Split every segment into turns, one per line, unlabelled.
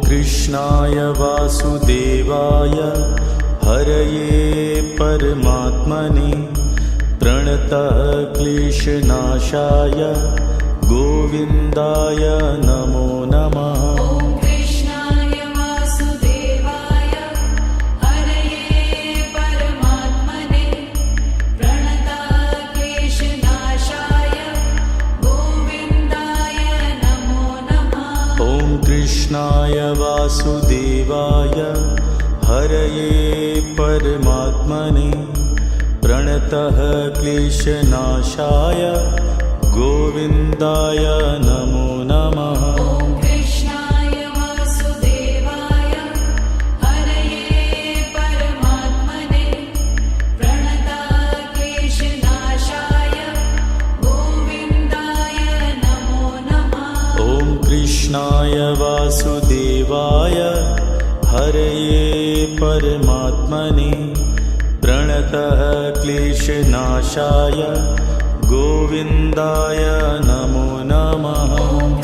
कृष्णाय वासुदेवाय हरये परमात्मने प्रणतः क्लेशनाशाय गोविन्दाय नमो नमः। कृष्णाय वासुदेवाय हरये परमात्मने प्रणतः क्लेशनाशाय गोविन्दाय नमो नमः।
कृष्णाय वासुदेवाय हरये परमात्मने प्रणतः क्लेशनाशाय गोविन्दाय नमो नमः।
कृष्णाय वासुदेवाय हरये परमात्मने प्रणतः क्लेशनाशाय गोविन्दाय नमो नमः।
कृष्णाय वासुदेवाय हरये परमात्मने प्रणतः क्लेशनाशाय गोविन्दाय नमो नमः।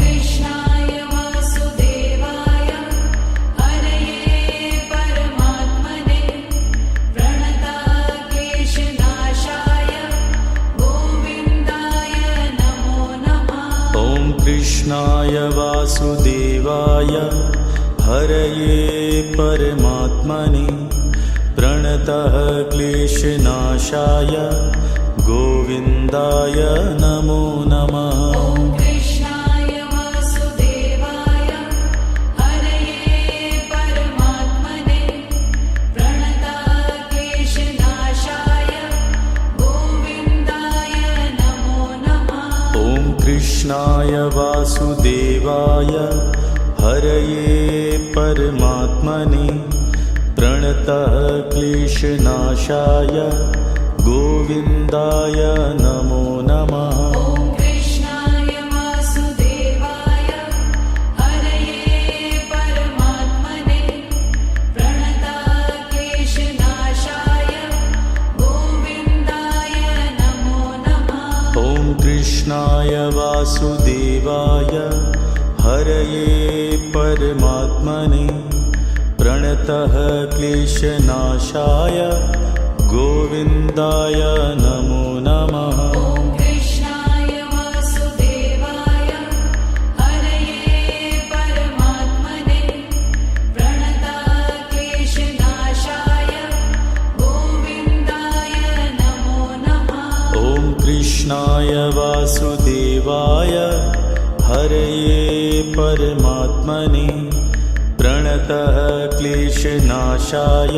कृष्णाय वासुदेवाय हरये परमात्मने प्रणतः क्लेशनाशाय गोविन्दाय नमो नमः।
कृष्णाय वासुदेवाय हरये परमात्मने प्रणतः क्लेशनाशाय गोविन्दाय नमो नमः।
कृष्णाय वासुदेवाय हरये परमात्मने प्रणतः क्लेशनाशाय गोविन्दाय नमो नमः।
कृष्णाय वासुदेवाय हरये परमात्मने प्रणतः क्लेशनाशाय गोविन्दाय नमो नमः।
कृष्णाय वासुदेवाय हरये परमात्मने प्रणतः क्लेशनाशाय गोविन्दाय नमो नमः।
कृष्णाय वासुदेवाय हरये परमात्मने प्रणतः क्लेशनाशाय गोविन्दाय नमो नमः।
कृष्णाय वासुदेवाय हरये परमात्मने प्रणतः क्लेशनाशाय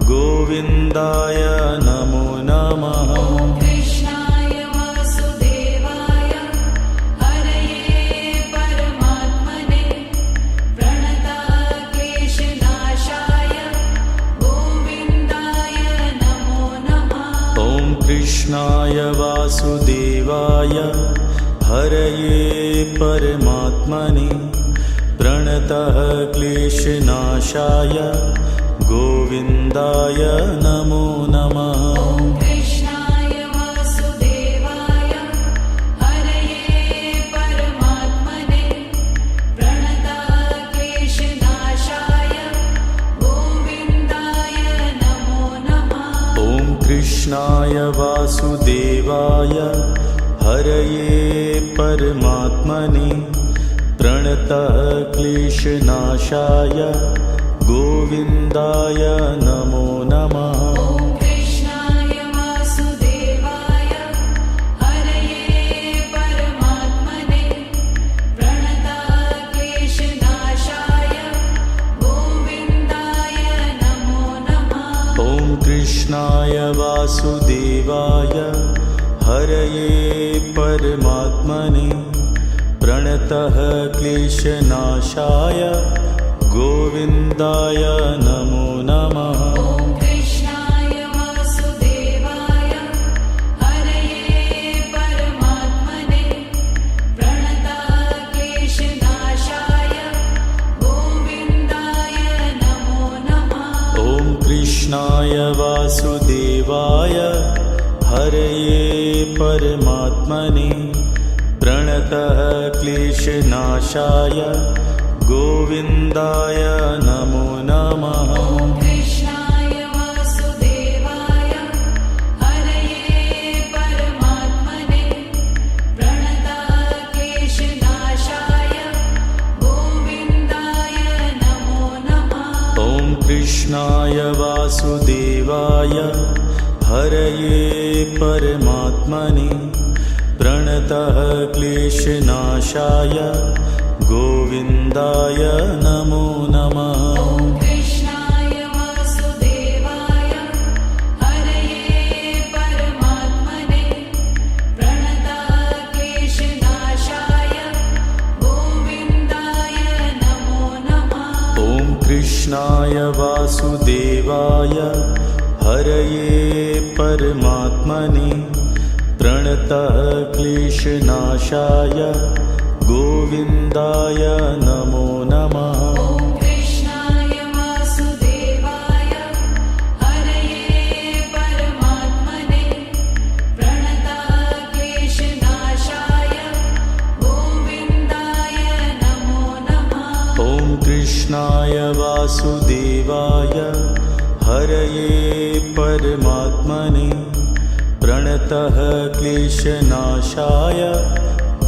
गोविन्दाय नमो नमः।
कृष्णाय वासुदेवाय हरये परमात्मने प्रणतः क्लेशनाशाय गोविन्दाय नमो नमः।
कृष्णाय वासुदेवाय हरये परमात्मने प्रणतः क्लेशनाशाय गोविन्दाय नमो नमः।
कृष्णाय वासुदेवाय हरये परमात्मने प्रणतः क्लेशनाशाय गोविन्दाय नमो नमः।
कृष्णाय वासुदेवाय हरये परमात्मने प्रणतः क्लेशनाशाय गोविन्दाय नमो नमः।
कृष्णाय वासुदेवाय हरये परमात्मने प्रणतः क्लेशनाशाय गोविन्दाय नमो नमः।
कृष्णाय वासुदेवाय हरये परमात्मने प्रणतः क्लेशनाशाय गोविन्दाय नमो नमः।
कृष्णाय वासुदेवाय हरये परमात्मने प्रणतः क्लेशनाशाय गोविन्दाय नमो नमः।
कृष्णाय वासुदेवाय हरये परमात्मने प्रणतः क्लेशनाशाय गोविन्दाय नमो नमः।
ॐ कृष्णाय वासुदेवाय हरये परमात्मने प्रणतक्लेशनाशाय गोविन्दाय नमो नमः।
ॐ कृष्णाय वासुदेवाय हरये परमात्मने प्रणतः क्लेशनाशाय गोविन्दाय नमो नमः।
ॐ कृष्णाय वासुदेवाय हरये परमात्मने प्रणतक्लेशनाशाय गोविन्दाय नमो नमः।
ॐ कृष्णाय वासुदेवाय हरये परमात्मने प्रणतः क्लेशनाशाय गोविन्दाय नमो नमः।
ॐ कृष्णाय वासुदेवाय हरये परमात्मने प्रणतक्लेशनाशाय गोविन्दाय नमो नमः।
ॐ कृष्णाय वासुदेवाय हरये परमात्मने प्रणतः क्लेशनाशाय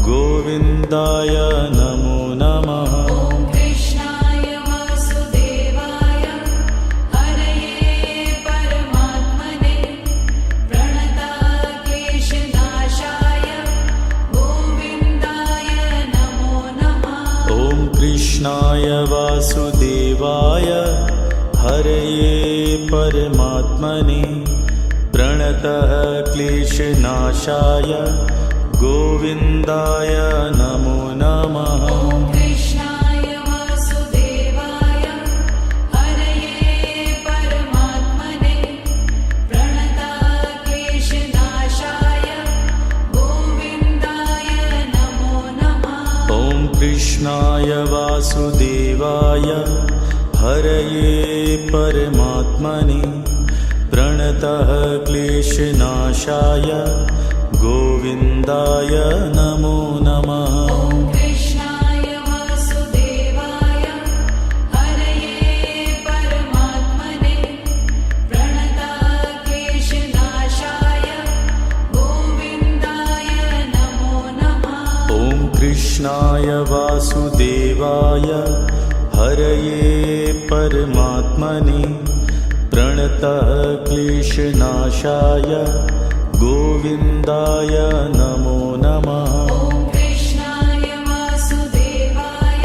गोविन्दाय नमो नमः।
ॐ कृष्णाय वासुदेवाय हरये परमात्मने प्रणतक्लेशनाशाय गोविन्दाय नमो नमः।
ॐ कृष्णाय वासुदेवाय हरये परमात्मने प्रणतः क्लेशनाशाय गोविन्दाय नमो नमः।
ॐ कृष्णाय वासुदेवाय हरये परमात्मने प्रणतक्लेशनाशाय गोविन्दाय नमो नमः।
ॐ कृष्णाय वासुदेवाय हरये परमात्मने प्रणतः क्लेशनाशाय गोविन्दाय नमो नमः।
ॐ कृष्णाय वासुदेवाय हरये परमात्मने प्रणतक्लेशनाशाय गोविन्दाय नमो नमः।
ॐ कृष्णाय वासुदेवाय हरये परमात्मने प्रणतः क्लेशनाशाय गोविन्दाय नमो नमः।
ॐ कृष्णाय वासुदेवाय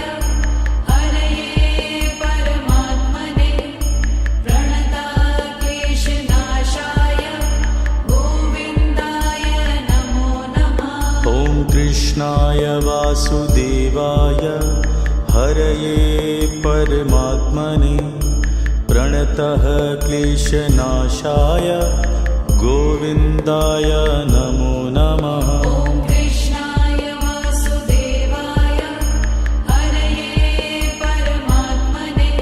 हरये परमात्मने प्रणतक्लेशनाशाय गोविन्दाय नमो नमः।
ॐ कृष्णाय वासुदेवाय हरये परमात्मने प्रणतः क्लेशनाशाय गोविन्दाय नमो नमः।
ॐ कृष्णाय वासुदेवाय हरये परमात्मने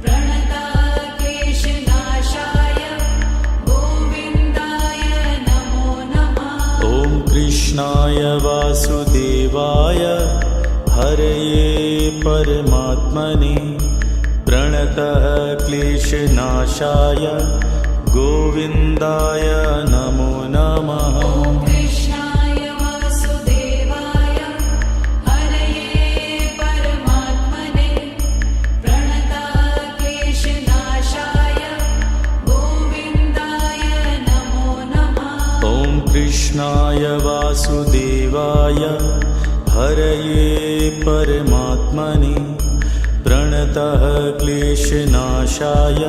प्रणतक्लेशनाशाय गोविन्दाय नमो नमः।
ॐ कृष्णाय वासुदेवाय हरये परमात्मने प्रणतः क्लेशनाशाय गोविन्दाय नमो नमः।
ॐ कृष्णाय वासुदेवाय हरये परमात्मने प्रणतक्लेशनाशाय गोविन्दाय नमो नमः।
ॐ कृष्णाय वासुदेवाय हरये परमात्मने प्रणतः क्लेशनाशाय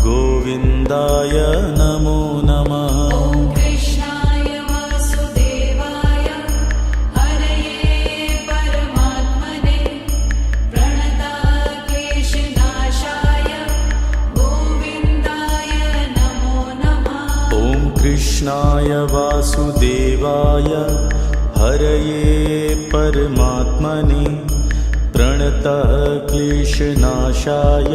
गोविन्दाय नमो नमः।
ॐ कृष्णाय वासुदेवाय हरये परमात्मने प्रणतक्लेशनाशाय गोविन्दाय नमो नमः।
ॐ कृष्णाय वासुदेवाय हरये परमात्मने प्रणतः क्लेशनाशाय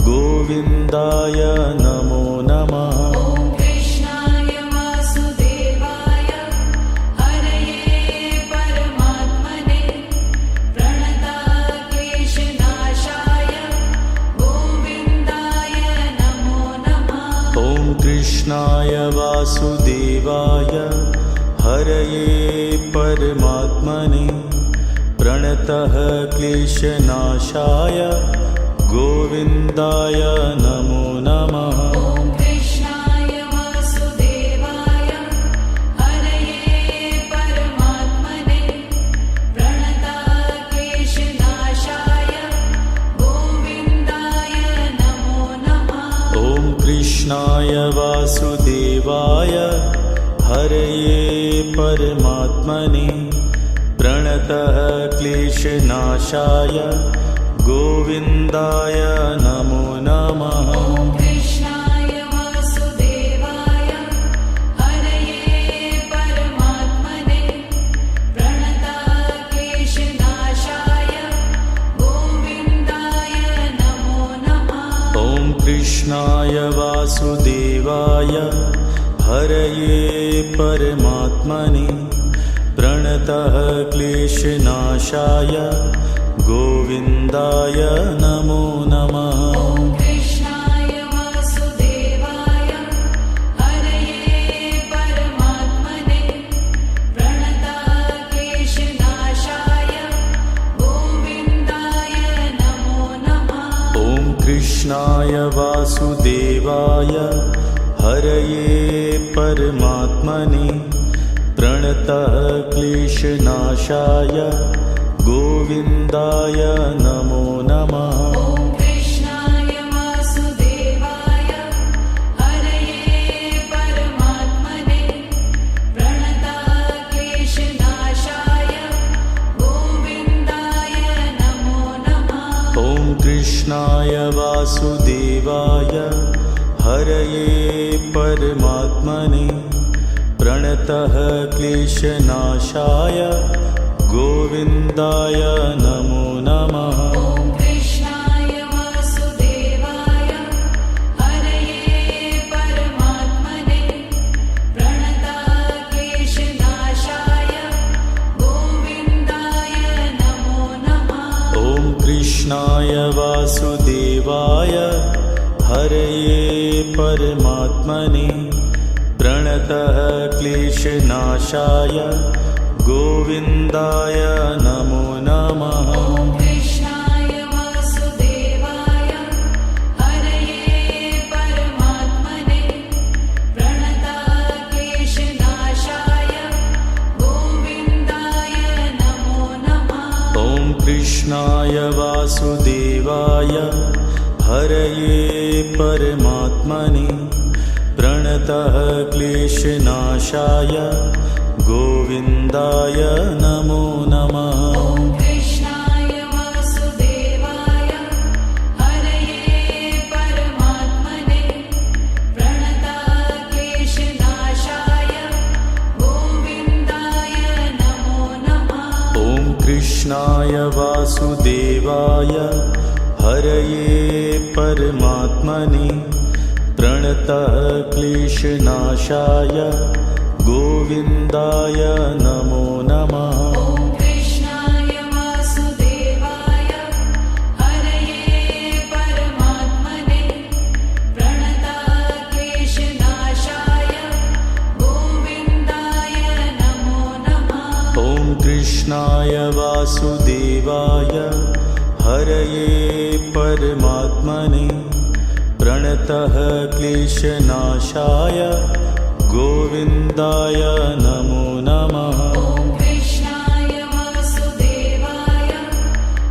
गोविन्दाय नमो नमः।
ॐ कृष्णाय वासुदेवाय हरये परमात्मने प्रणतक्लेशनाशाय
कृष्णाय वासुदेवाय हरये परमात्मने प्रणतः क्लेशनाशाय गोविन्दाय नमो नमः।
ॐ कृष्णाय वासुदेवाय हरये परमात्मने प्रणताः क्लेशनाशाय गोविन्दाय नमो नमः।
ॐ कृष्णाय वासुदेवाय हरये परमात्मने प्रणतः क्लेशनाशाय गोविन्दाय नमो नमः।
ॐ कृष्णाय वासुदेवाय हरये परमात्मने प्रणताः क्लेशनाशाय गोविन्दाय नमो नमः।
ॐ कृष्णाय वासुदेवाय हरये परमात्मने प्रणतः क्लेशनाशाय गोविन्दाय नमो नमः।
ॐ कृष्णाय वासुदेवाय हरये परमात्मने प्रणताः क्लेशनाशाय गोविन्दाय नमो नमः।
ॐ कृष्णाय वासुदेवाय हरये परमात्मने प्रणतः क्लेशनाशाय गोविन्दाय नमो नमः।
ॐ कृष्णाय वासुदेवाय हरये परमात्मने प्रणताः क्लेशनाशाय गोविन्दाय नमो नमः।
ॐ कृष्णाय वासुदेवाय हरये परमात्मने प्रणतः क्लेशनाशाय गोविन्दाय नमो नमः।
ॐ कृष्णाय वासुदेवाय हरये परमात्मने प्रणताः क्लेशनाशाय गोविन्दाय नमो नमः।
ॐ कृष्णाय वासुदेवाय हरये परमात्मने प्रणतः क्लेशनाशाय गोविन्दाय नमो नमः।
ॐ कृष्णाय वासुदेवाय हरये परमात्मने प्रणताः क्लेशनाशाय गोविन्दाय नमो नमः।
ॐ कृष्णाय वासुदेवाय हरये परमात्मने प्रणतः क्लेशनाशाय गोविन्दाय नमो नमः।
ॐ कृष्णाय वासुदेवाय हरये परमात्मने प्रणताः क्लेशनाशाय गोविन्दाय नमो नमः।
ॐ कृष्णाय वासुदेवाय हरये परमात्मने प्रणतः क्लेशनाशाय गोविन्दाय नमो नमः।
ॐ कृष्णाय वासुदेवाय हरये परमात्मने प्रणताः क्लेशनाशाय गोविन्दाय नमो नमः।
ॐ कृष्णाय वासुदेवाय हरये परमात्मने प्रणतः क्लेशनाशाय गोविन्दाय नमो नमः।
ॐ कृष्णाय वासुदेवाय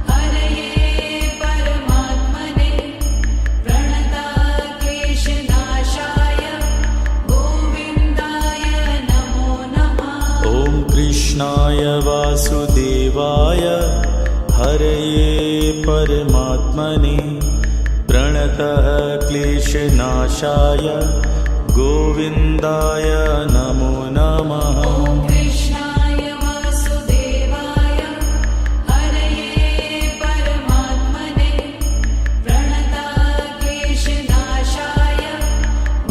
हरये परमात्मने प्रणताः क्लेशनाशाय गोविन्दाय नमो नमः।
ॐ कृष्णाय वासुदेवाय हरये परमात्मने प्रणतः क्लेशनाशाय गोविन्दाय नमो नमः।
ॐ कृष्णाय वासुदेवाय हरये परमात्मने प्रणताः क्लेशनाशाय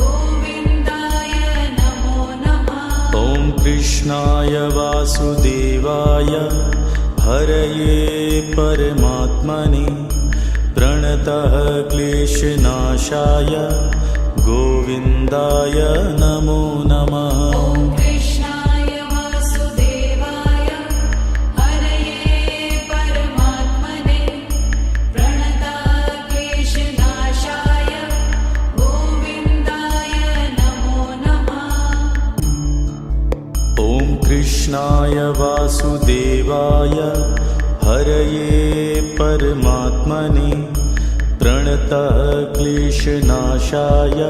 गोविन्दाय नमो नमः।
ॐ कृष्णाय वासुदेवाय हरये परमात्मने प्रणतः क्लेशनाशाय गोविन्दाय नमो नमः।
ॐ कृष्णाय वासुदेवाय हरये परमात्मने प्रणतक्लेशनाशाय गोविन्दाय नमो नमः।
ॐ कृष्णाय वासुदेवाय हरये परमात्मने प्रणतः क्लेशनाशाय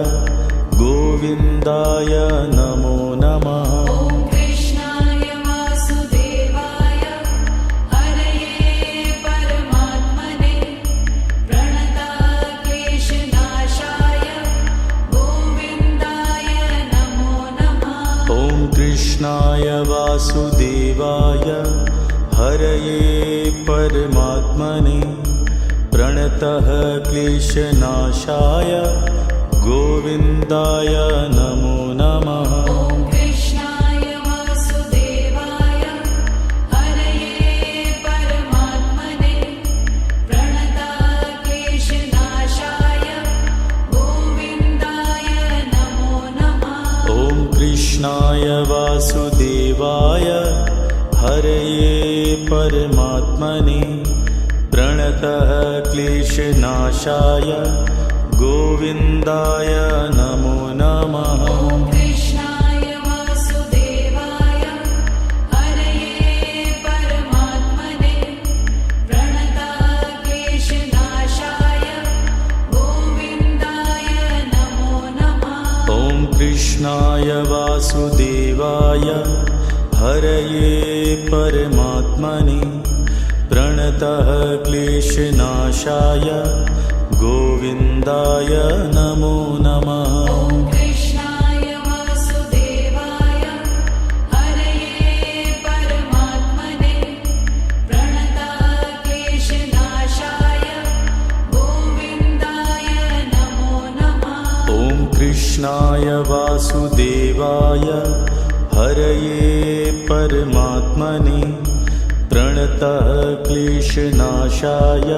गोविन्दाय नमो नमः।
ॐ कृष्णाय वासुदेवाय हरये परमात्मने प्रणतक्लेशनाशाय गोविन्दाय नमो नमः।
ॐ कृष्णाय वासुदेवाय हरये परमात्मने प्रणतः क्लेशनाशाय गोविन्दाय नमो नमः।
ॐ कृष्णाय वासुदेवाय हरये परमात्मने प्रणतक्लेशनाशाय गोविन्दाय नमो नमः।
ॐ कृष्णाय वासुदेवाय हरये परमात्मने प्रणतः क्लेशनाशाय गोविन्दाय नमो नमः।
ॐ कृष्णाय वासुदेवाय हरये परमात्मने प्रणतक्लेशनाशाय गोविन्दाय नमो नमः।
ॐ कृष्णाय वासुदेवाय हरये परमात्मने प्रणतः क्लेशनाशाय गोविन्दाय नमो नमः।
ॐ कृष्णाय वासुदेवाय हरये परमात्मने प्रणतक्लेशनाशाय गोविन्दाय नमो नमः।
ॐ कृष्णाय वासुदेवाय हरये परमात्मने प्रणतः क्लेशनाशाय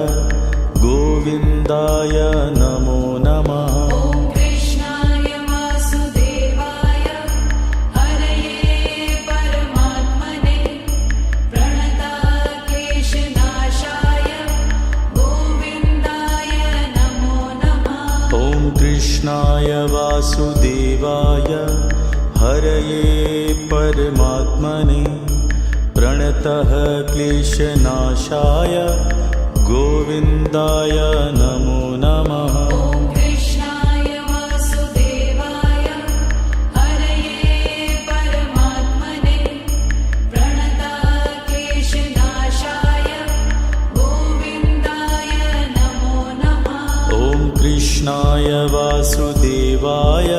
गोविन्दाय नमो नमः।
ॐ कृष्णाय वासुदेवाय हरये परमात्मने प्रणतक्लेशनाशाय गोविन्दाय नमो नमः।
ॐ कृष्णाय वासुदेवाय हरये परमात्मने प्रणतः क्लेशनाशाय गोविन्दाय नमो नमः।
ॐ कृष्णाय वासुदेवाय हरये परमात्मने प्रणतक्लेशनाशाय गोविन्दाय नमो नमः।
ॐ कृष्णाय वासुदेवाय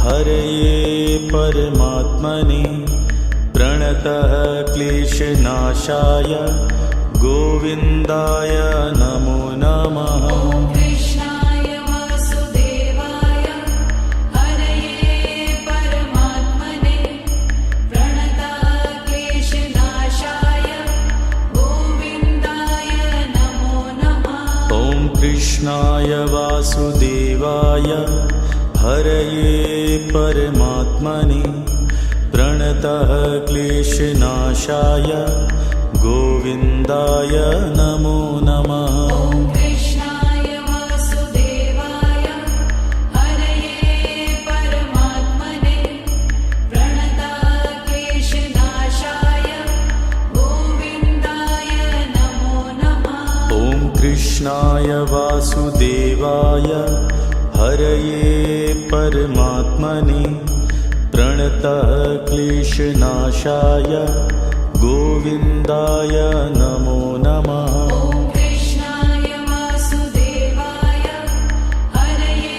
हरये परमात्मने प्रणतः क्लेशनाशाय गोविन्दाय नमो नमः।
ॐ कृष्णाय वासुदेवाय हरये परमात्मने प्रणतक्लेशनाशाय गोविन्दाय नमो नमः।
ॐ कृष्णाय वासुदेवाय हरये परमात्मने प्रणतः क्लेशनाशाय गोविन्दाय नमो नमः।
ॐ कृष्णाय वासुदेवाय हरये परमात्मने प्रणतक्लेशनाशाय गोविन्दाय नमो नमः।
ॐ कृष्णाय वासुदेवाय हरये परमात्मने प्रणतः क्लेशनाशाय गोविन्दाय नमो नमः।
ॐ कृष्णाय वासुदेवाय हरये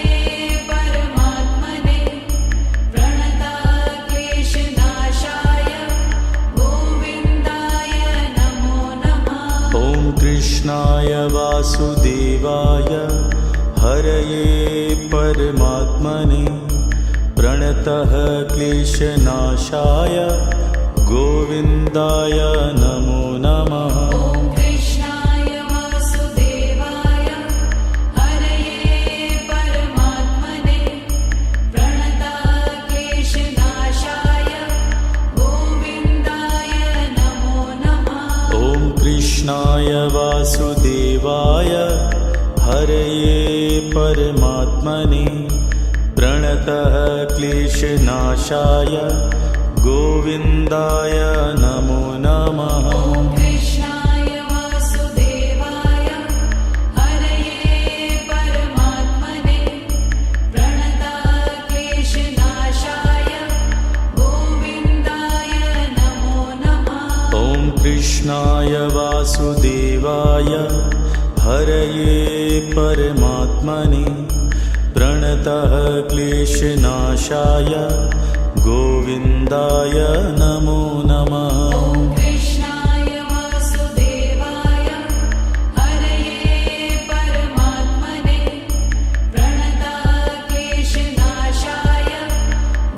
परमात्मने प्रणतक्लेशनाशाय गोविन्दाय नमो नमः।
ॐ कृष्णाय वासुदेवाय हरये परमात्मने प्रणतः क्लेशनाशाय गोविन्दाय नमो नमः।
ॐ कृष्णाय वासुदेवाय हरये परमात्मने
कृष्णाय वासुदेवाय हरये परमात्मने प्रणतः क्लेशनाशाय गोविन्दाय नमो नमः।
ॐ कृष्णाय वासुदेवाय हरये परमात्मने प्रणतः क्लेशनाशाय गोविन्दाय नमो नमः।
ॐ कृष्णाय वासुदेवाय हरये परमात्मने प्रणतः क्लेशनाशाय गोविन्दाय नमो नमः।
ॐ कृष्णाय वासुदेवाय हरये परमात्मने प्रणतः क्लेशनाशाय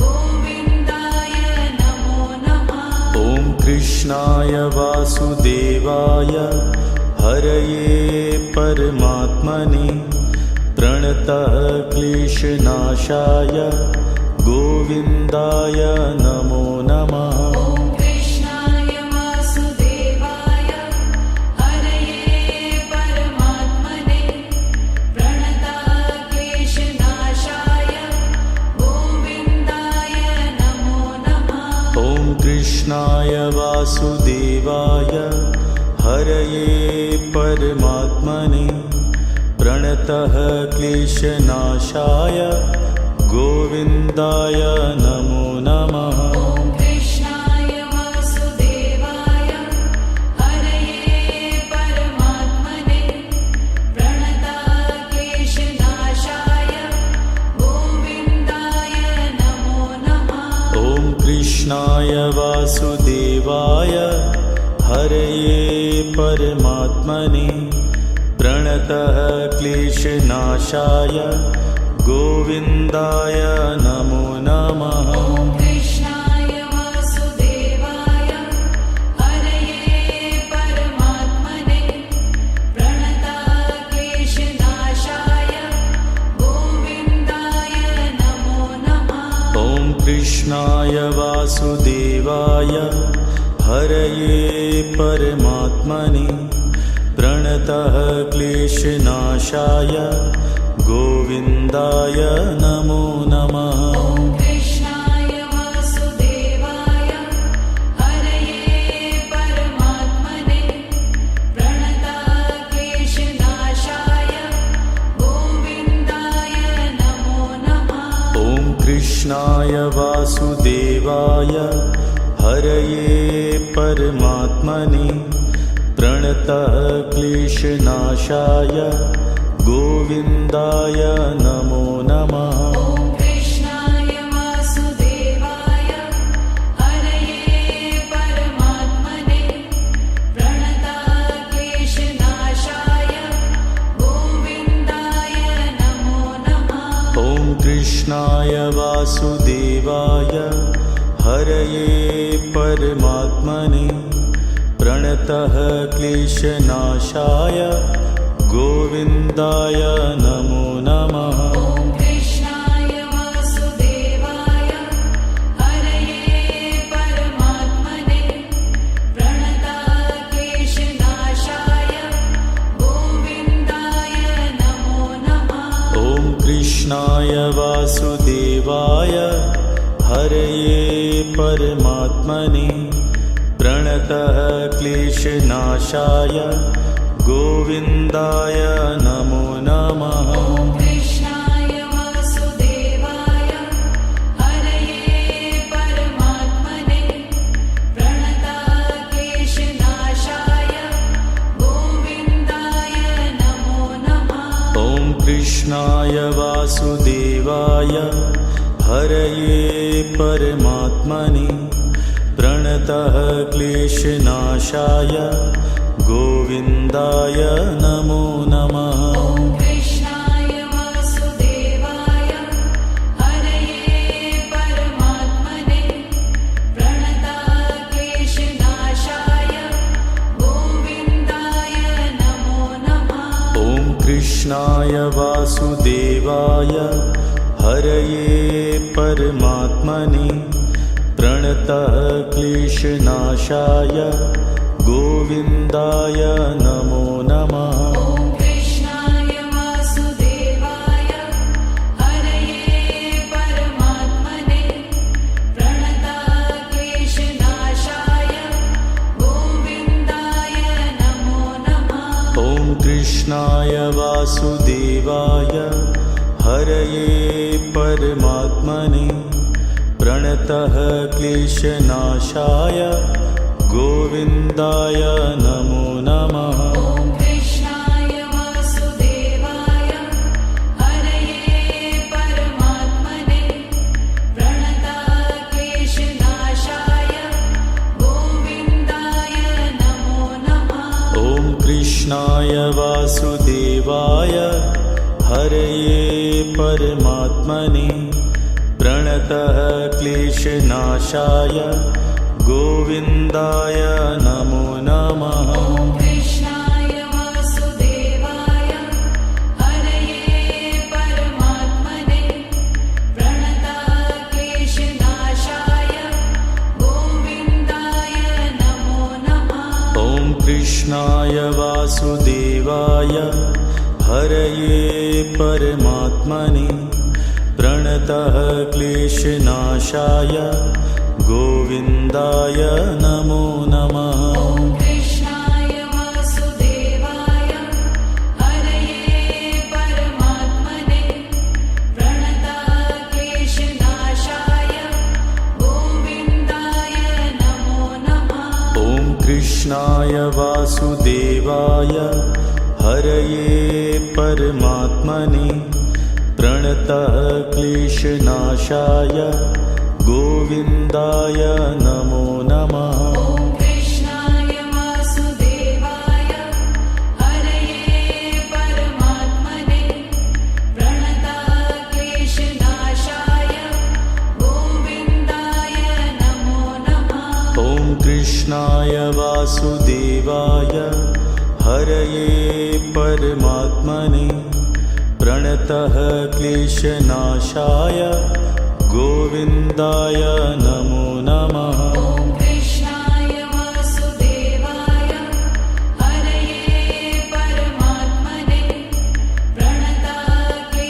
गोविन्दाय नमो नमः।
ॐ कृष्णाय वासुदेवाय हरये परमात्मने प्रणतः क्लेशनाशाय गोविन्दाय नमो नमः।
ॐ कृष्णाय वासुदेवाय हरये परमात्मने प्रणतः क्लेशनाशाय गोविन्दाय नमो नमः।
ॐ कृष्णाय वासुदेवाय हरये परमात्मने प्रणतः क्लेशनाशाय गोविन्दाय नमो नमः।
ॐ कृष्णाय वासुदेवाय हरये परमात्मने प्रणतः क्लेशनाशाय गोविन्दाय नमो नमः।
ॐ कृष्णाय वासुदेवाय हरये परमात्मने प्रणतः क्लेशनाशाय गोविन्दाय नमो नमः।
ॐ कृष्णाय वासुदेवाय हरये परमात्मने प्रणतः क्लेशनाशाय गोविन्दाय नमो नमः।
ॐ कृष्णाय वासुदेवाय हरये परमात्मने प्रणतः क्लेशनाशाय गोविन्दाय नमो नमः।
ॐ कृष्णाय वासुदेवाय हरये परमात्मने प्रणतः क्लेशनाशाय गोविन्दाय नमो नमः।
ॐ कृष्णाय वासुदेवाय हरये परमात्मने प्रणतः क्लेशनाशाय गोविन्दाय नमो नमः।
ॐ कृष्णाय वासुदेवाय हरये परमात्मने प्रणतः क्लेशनाशाय गोविन्दाय नमो नमः।
ॐ कृष्णाय वासुदेवाय हरये परमात्मने प्रणतः क्लेशनाशाय गोविन्दाय नमो नमः।
ॐ कृष्णाय वासुदेवाय हरये परमात्मने प्रणतः क्लेशनाशाय गोविन्दाय नमो नमः।
ॐ कृष्णाय वासुदेवाय हरये परमात्मने प्रणतः क्लेशनाशाय गोविन्दाय नमो नमः।
ॐ कृष्णाय वासुदेवाय हरये परमात्मने प्रणतः क्लेशनाशाय गोविन्दाय नमो नमः।
ॐ कृष्णाय वासुदेवाय हरये परमात्मने प्रणतः क्लेशनाशाय गोविन्दाय नमो नमः।
ॐ कृष्णाय वासुदेवाय हरये परमात्मने प्रणतः क्लेशनाशाय गोविन्दाय नमो नमः।
ॐ कृष्णाय वासुदेवाय हरये परमात्मने प्रणतः क्लेशनाशाय गोविन्दाय नमो नमः।
ॐ कृष्णाय वासुदेवाय हरये परमात्मने प्रणतक्लेशनाशाय गोविन्दाय नमो नमः।
ॐ कृष्णाय वासुदेवाय हरये परमात्मने प्रणतः क्लेशनाशाय गोविन्दाय नमो नमः।
ॐ कृष्णाय वासुदेवाय हरये परमात्मने प्रणतक्लेशनाशाय गोविन्दाय नमो नमः।
ॐ कृष्णाय वासुदेवाय हरये परमात्मने प्रणतः क्लेशनाशाय गोविन्दाय नमो नमः।
ॐ कृष्णाय वासुदेवाय हरये परमात्मने प्रणतक्लेशनाशाय गोविन्दाय नमो नमः।
ॐ कृष्णाय वासुदेवाय हरये परमात्मने प्रणतः क्लेशनाशाय गोविन्दाय नमो नमः।
ॐ कृष्णाय वासुदेवाय हरये परमात्मने प्रणतक्लेशनाशाय गोविन्दाय नमो नमः।
ॐ कृष्णाय वासुदेवाय हरये परमात्मने प्रणतः क्लेशनाशाय गोविन्दाय नमो नमः।
ॐ कृष्णाय वासुदेवाय हरये परमात्मने प्रणतक्लेशनाशाय गोविन्दाय नमो नमः।
ॐ कृष्णाय वासुदेवाय हरये परमात्मने प्रणतः क्लेशनाशाय गोविन्दाय नमो नमः।
ॐ कृष्णाय वासुदेवाय हरये परमात्मने प्रणतक्लेशनाशाय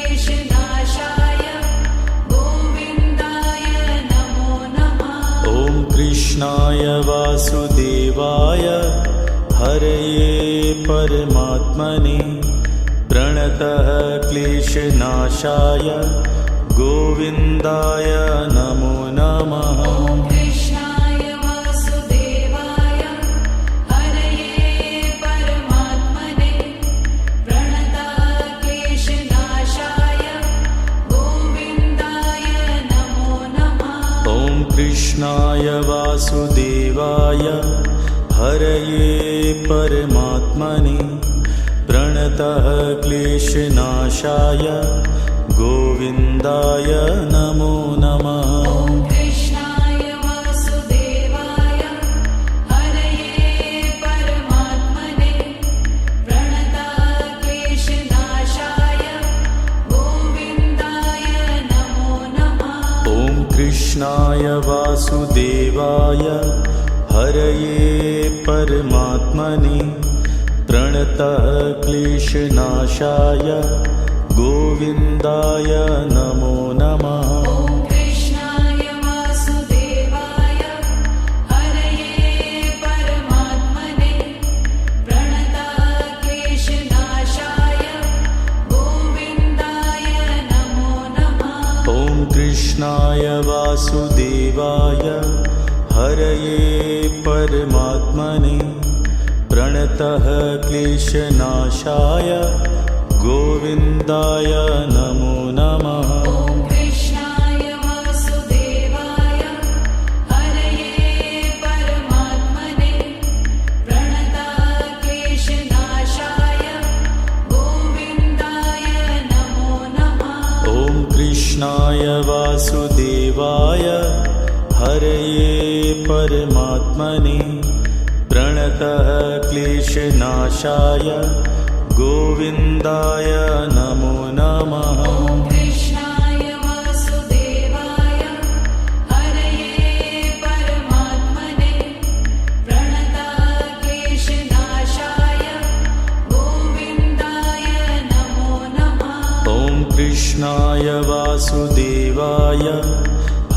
गोविन्दाय नमो नमः।
ॐ कृष्णाय वासुदेवाय हरये परमात्मने प्रणतः क्लेशनाशाय गोविन्दाय नमो नमः।
ॐ कृष्णाय वासुदेवाय हरये परमात्मने प्रणतक्लेशनाशाय गोविन्दाय नमो नमः।
ॐ कृष्णाय वासुदेवाय हरये परमात्मने प्रणतः क्लेशनाशाय गोविन्दाय नमो नमः।
ॐ कृष्णाय वासुदेवाय हरये परमात्मने प्रणतक्लेशनाशाय गोविन्दाय नमो नमः।
ॐ कृष्णाय वासुदेवाय हरये परमात्मने प्रणतः क्लेशनाशाय गोविन्दाय नमो नमः।
ॐ कृष्णाय वासुदेवाय हरये परमात्मने प्रणतक्लेशनाशाय गोविन्दाय नमो नमः।
ॐ कृष्णाय वासुदेवाय हरये परमात्मने प्रणतः क्लेशनाशाय गोविन्दाय नमो नमः।
ॐ कृष्णाय वासुदेवाय हरये परमात्मने प्रणतक्लेशनाशाय गोविन्दाय नमो नमः।
ॐ कृष्णाय वासुदेवाय हरये परमात्मने प्रणतः क्लेशनाशाय गोविन्दाय नमो नमः।
ॐ कृष्णाय वासुदेवाय हरये परमात्मने प्रणतक्लेशनाशाय
कृष्णाय वासुदेवाय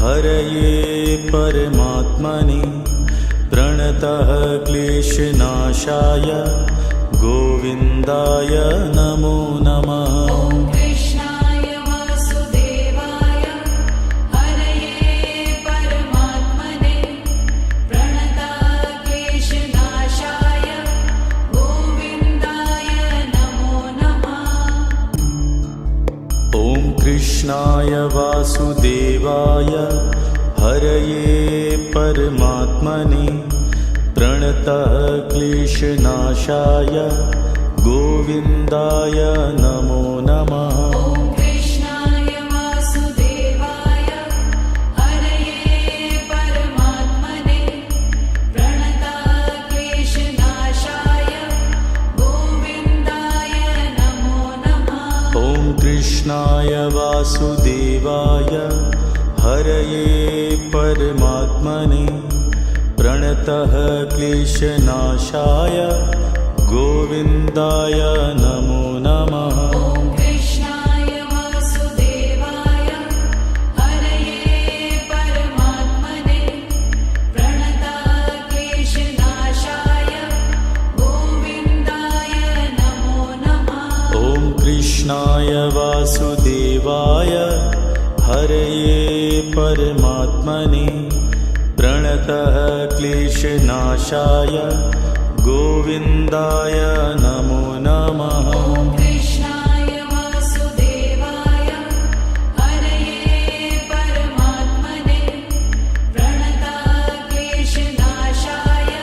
हरये परमात्मने प्रणतः क्लेशनाशाय गोविन्दाय नमो नमः।
ॐ कृष्णाय वासुदेवाय हरये परमात्मने प्रणतः क्लेशनाशाय गोविन्दाय नमो नमः।
ॐ कृष्णाय वासुदेवाय हरये परमात्मने प्रणतः क्लेशनाशाय गोविन्दाय नमो नमः।
ॐ कृष्णाय वासुदेवाय हरये परमात्मने प्रणतः क्लेशनाशाय गोविन्दाय नमो नमः।
ॐ कृष्णाय वासुदेवाय हरये परमात्मने प्रणतः क्लेशनाशाय गोविन्दाय नमो नमः।
ॐ कृष्णाय वासुदेवाय हरये परमात्मने प्रणतः क्लेशनाशाय गोविन्दाय नमो नमः।
ॐ कृष्णाय वासुदेवाय हरये परमात्मने प्रणतः क्लेशनाशाय गोविन्दाय नमो नमः।
ॐ कृष्णाय वासुदेवाय हरये परमात्मने प्रणतः क्लेशनाशाय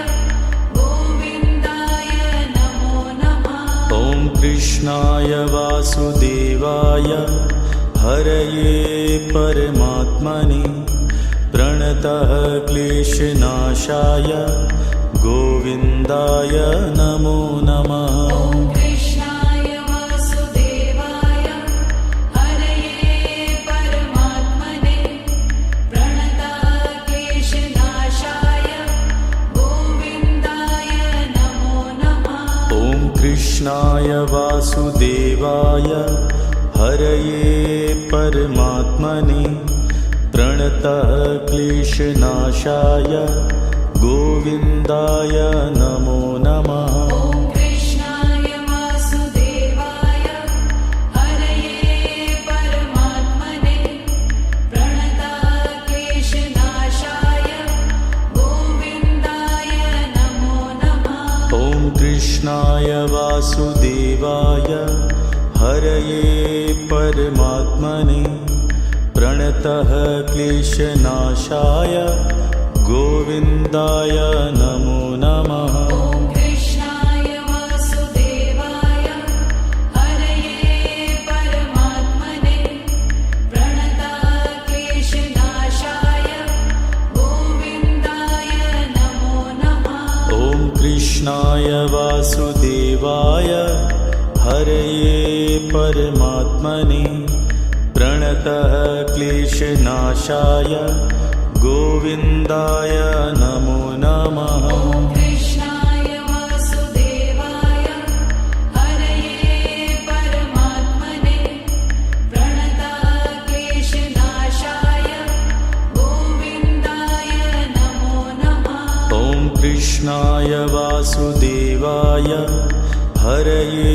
गोविन्दाय नमो नमः।
ॐ कृष्णाय वासुदेवाय हरये परमात्मने प्रणतः क्लेशनाशाय गोविन्दाय नमो नमः।
ॐ कृष्णाय वासुदेवाय हरये परमात्मने प्रणतः क्लेशनाशाय गोविन्दाय नमो नमः।
ॐ कृष्णाय वासुदेवाय हरये परमात्मने प्रणतः क्लेशनाशाय गोविन्दाय नमो नमः।
ॐ कृष्णाय वासुदेवाय हरये परमात्मने प्रणतः क्लेशनाशाय गोविन्दाय नमो नमः।
ॐ कृष्णाय वासुदेवाय हरये परमात्मने प्रणतः क्लेशनाशाय गोविन्दाय नमो नमः।
ॐ कृष्णाय वासुदेवाय हरये परमात्मने प्रणतः क्लेशनाशाय गोविन्दाय नमो नमः।
ॐ कृष्णाय वासुदेवाय हरये परमात्मने प्रणतः क्लेशनाशाय गोविन्दाय नमो नमः।
ॐ कृष्णाय वासुदेवाय हरये परमात्मने प्रणतः क्लेशनाशाय गोविन्दाय नमो नमः।
ॐ कृष्णाय वासुदेवाय हरये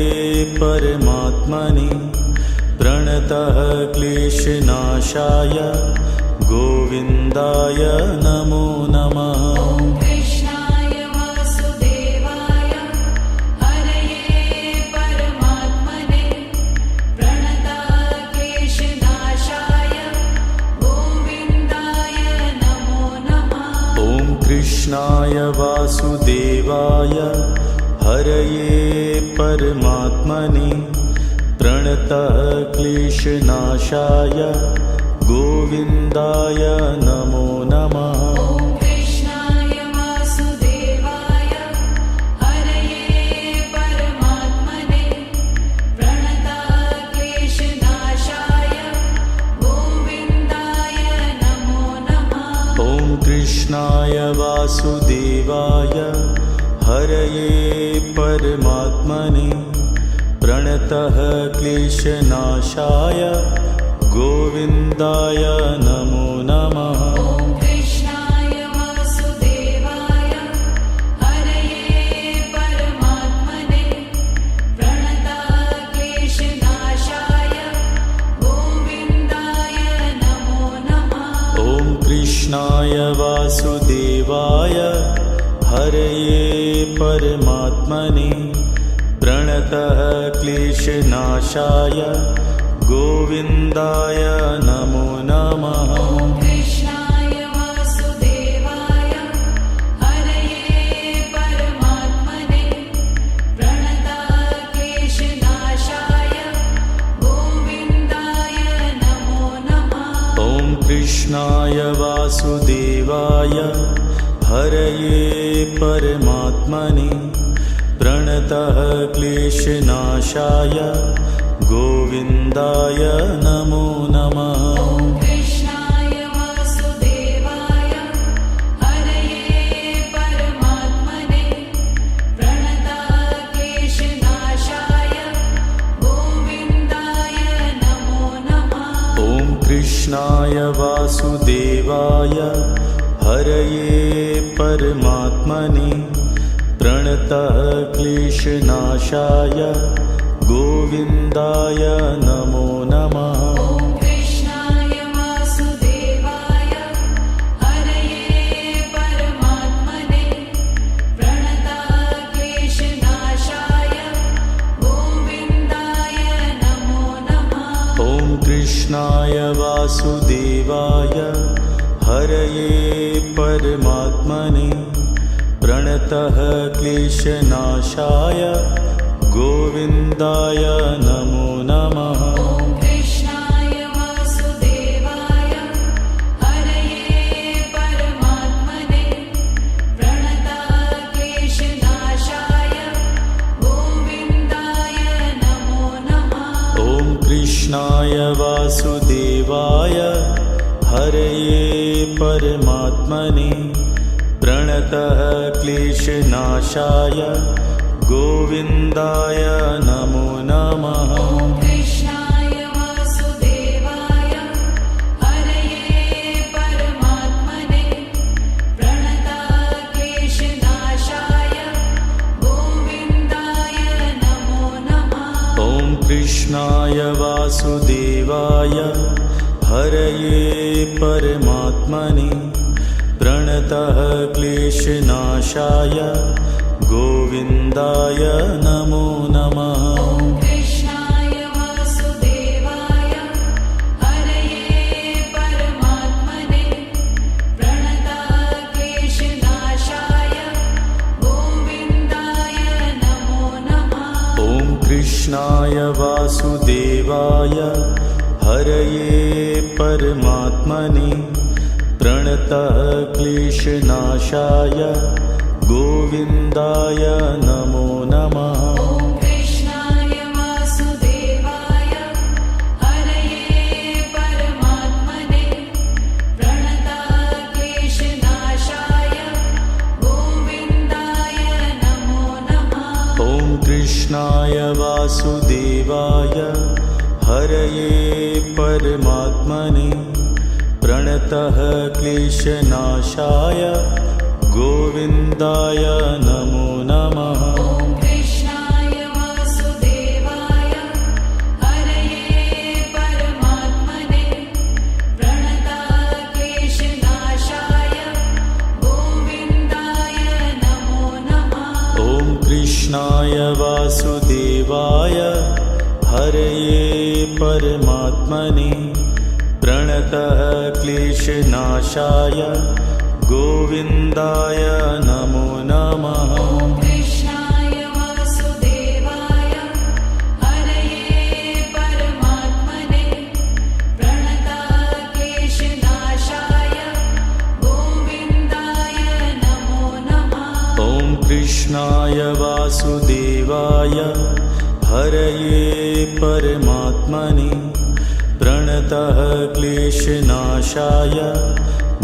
परमात्मने प्रणतः क्लेशनाशाय गोविन्दाय नमो नमः।
ॐ कृष्णाय वासुदेवाय हरये परमात्मने प्रणतः क्लेशनाशाय गोविन्दाय नमो नमः।
ॐ कृष्णाय वासुदेवाय हरये परमात्मने प्रणतः क्लेशनाशाय गोविन्दाय नमो नमः।
ॐ कृष्णाय वासुदेवाय हरये परमात्मने प्रणतः क्लेशनाशाय गोविन्दाय नमो नमः।
ॐ कृष्णाय वासुदेवाय हरये परमात्मने प्रणतः क्लेशनाशाय गोविन्दाय नमो नमः।
ॐ कृष्णाय वासुदेवाय हरये परमात्मने प्रणताः क्लेशनाशाय गोविन्दाय नमो नमः।
ॐ कृष्णाय वासुदेवाय हरये परमात्मने प्रणतः क्लेशनाशाय गोविन्दाय नमो नमः।
ॐ कृष्णाय वासुदेवाय हरये परमात्मने प्रणताः क्लेशनाशाय गोविन्दाय नमो नमः।
ॐ कृष्णाय वासुदेवाय हरये परमात्मने प्रणतः क्लेशनाशाय गोविन्दाय नमो नमः।
ॐ कृष्णाय वासुदेवाय हरये परमात्मने प्रणताः क्लेशनाशाय गोविन्दाय नमो नमः।
ॐ कृष्णाय वासुदेवाय हरये परमात्मने प्रणतः क्लेशनाशाय गोविन्दाय नमो नमः।
ॐ कृष्णाय वासुदेवाय हरये परमात्मने प्रणताः क्लेशनाशाय गोविन्दाय नमो नमः।
ॐ कृष्णाय वासुदेवाय हरये परमात्मने प्रणतः क्लेशनाशाय गोविन्दाय नमो नमः।
ॐ कृष्णाय वासुदेवाय हरये परमात्मने प्रणताः क्लेशनाशाय गोविन्दाय नमो नमः।
ॐ कृष्णाय वासुदेवाय हरये परमात्मने प्रणतः क्लेशनाशाय गोविन्दाय नमो नमः।
ॐ कृष्णाय वासुदेवाय हरये परमात्मने प्रणताः क्लेशनाशाय गोविन्दाय नमो नमः।
ॐ कृष्णाय वासुदेवाय हरये परमात्मने प्रणतः क्लेशनाशाय गोविन्दाय नमो नमः।
ॐ कृष्णाय वासुदेवाय हरये परमात्मने प्रणताः क्लेशनाशाय गोविन्दाय नमो नमः।
ॐ कृष्णाय वासुदेवाय हरये परमात्मने प्रणतः क्लेशनाशाय गोविन्दाय नमो नमः।
ॐ कृष्णाय वासुदेवाय हरये परमात्मने प्रणताः क्लेशनाशाय गोविन्दाय नमो नमः।
ॐ कृष्णाय वासुदेवाय हरये परमात्मने प्रणतः क्लेशनाशाय गोविन्दाय नमो नमः।
ॐ कृष्णाय वासुदेवाय हरये परमात्मने प्रणताः क्लेशनाशाय गोविन्दाय नमो नमः।
ॐ कृष्णाय वासुदेवाय हरये परमात्मने प्रणतः क्लेशनाशाय गोविन्दाय नमो नमः।
ॐ कृष्णाय वासुदेवाय हरये परमात्मने प्रणताः क्लेशनाशाय गोविन्दाय नमो नमः।
ॐ कृष्णाय वासुदेवाय हरये परमात्मने प्रणतः क्लेशनाशाय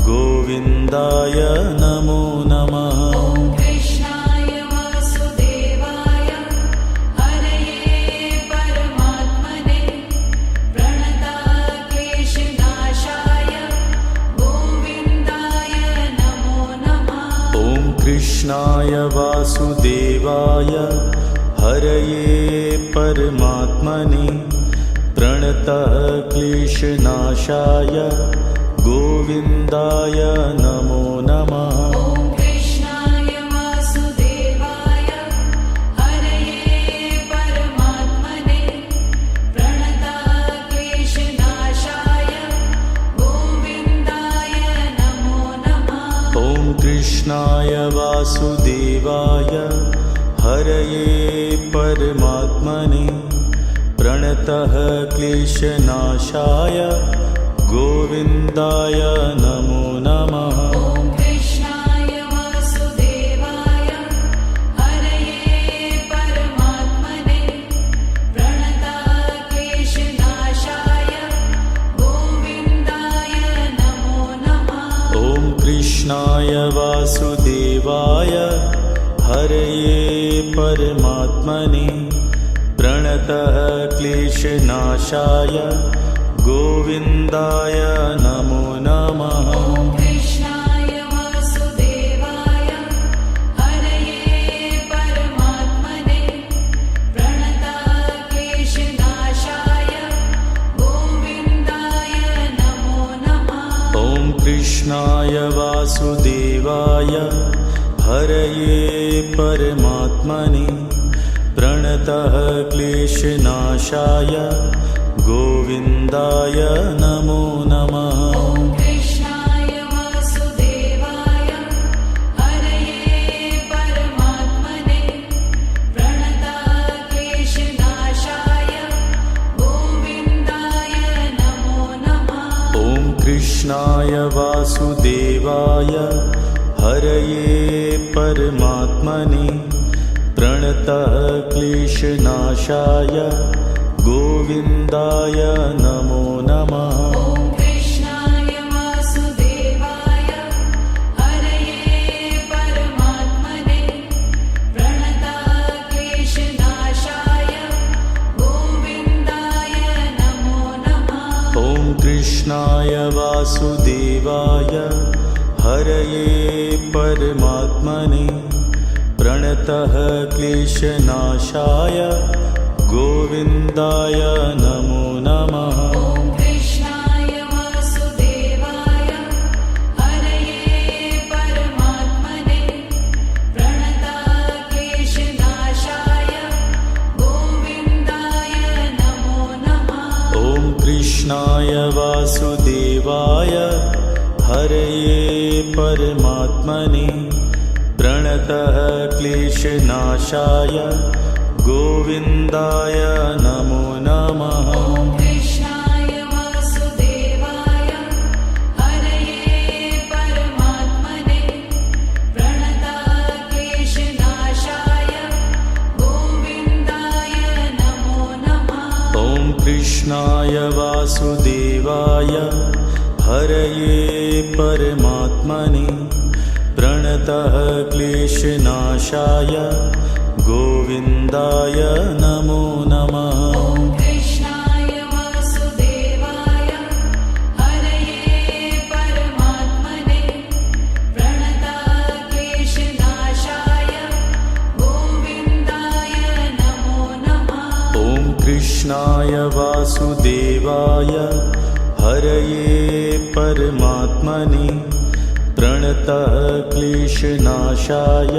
गोविन्दाय नमो नमः।
ॐ कृष्णाय वासुदेवाय हरये
कृष्णाय वासुदेवाय हरये परमात्मने प्रणतः क्लेशनाशाय गोविन्दाय नमो नमः।
ॐ कृष्णाय वासुदेवाय हरये परमात्मने प्रणतः क्लेशनाशाय गोविन्दाय नमो नमः।
ॐ कृष्णाय वासुदेवाय हरये परमात्मने प्रणतः क्लेशनाशाय गोविन्दाय नमो नमः।
ॐ कृष्णाय वासुदेवाय हरये परमात्मने प्रणतः क्लेशनाशाय गोविन्दाय नमो नमः।
ॐ कृष्णाय वासुदेवाय हरये परमात्मने प्रणतः क्लेशनाशाय गोविन्दाय नमो नमः।
ॐ कृष्णाय वासुदेवाय हरये परमात्मने प्रणतः क्लेशनाशाय गोविन्दाय नमो नमः।
ॐ कृष्णाय वासुदेवाय हरये परमात्मने प्रणतः क्लेशनाशाय गोविन्दाय नमो नमः।
ॐ कृष्णाय वासुदेवाय हरये परमात्मने प्रणतः क्लेशनाशाय गोविन्दाय नमो नमः।
ॐ कृष्णाय वासुदेवाय हरये परमात्मने प्रणतः क्लेशनाशाय गोविन्दाय नमो नमः।
ॐ कृष्णाय वासुदेवाय हरये परमात्मने प्रणतः क्लेशनाशाय गोविन्दाय नमो नमः।
ॐ कृष्णाय वासुदेवाय हरये परमात्मने प्रणतः क्लेशनाशाय गोविन्दाय नमो नमः।
ॐ कृष्णाय वासुदेवाय हरये परमात्मने प्रणतः क्लेशनाशाय गोविन्दाय नमो नमः।
ॐ कृष्णाय वासुदेवाय हरये परमात्मने प्रणतः क्लेशनाशाय गोविन्दाय नमो नमः।
ॐ कृष्णाय वासुदेवाय हरये परमात्मने प्रणतः क्लेशनाशाय गोविन्दाय नमो नमः।
ॐ कृष्णाय वासुदेवाय हरये परमात्मने प्रणतः क्लेशनाशाय गोविन्दाय नमो नमः।
ॐ कृष्णाय वासुदेवाय हरये परमात्मने प्रणतः क्लेशनाशाय गोविन्दाय नमो नमः।
ॐ कृष्णाय वासुदेवाय हरये परमात्मने प्रणतः क्लेशनाशाय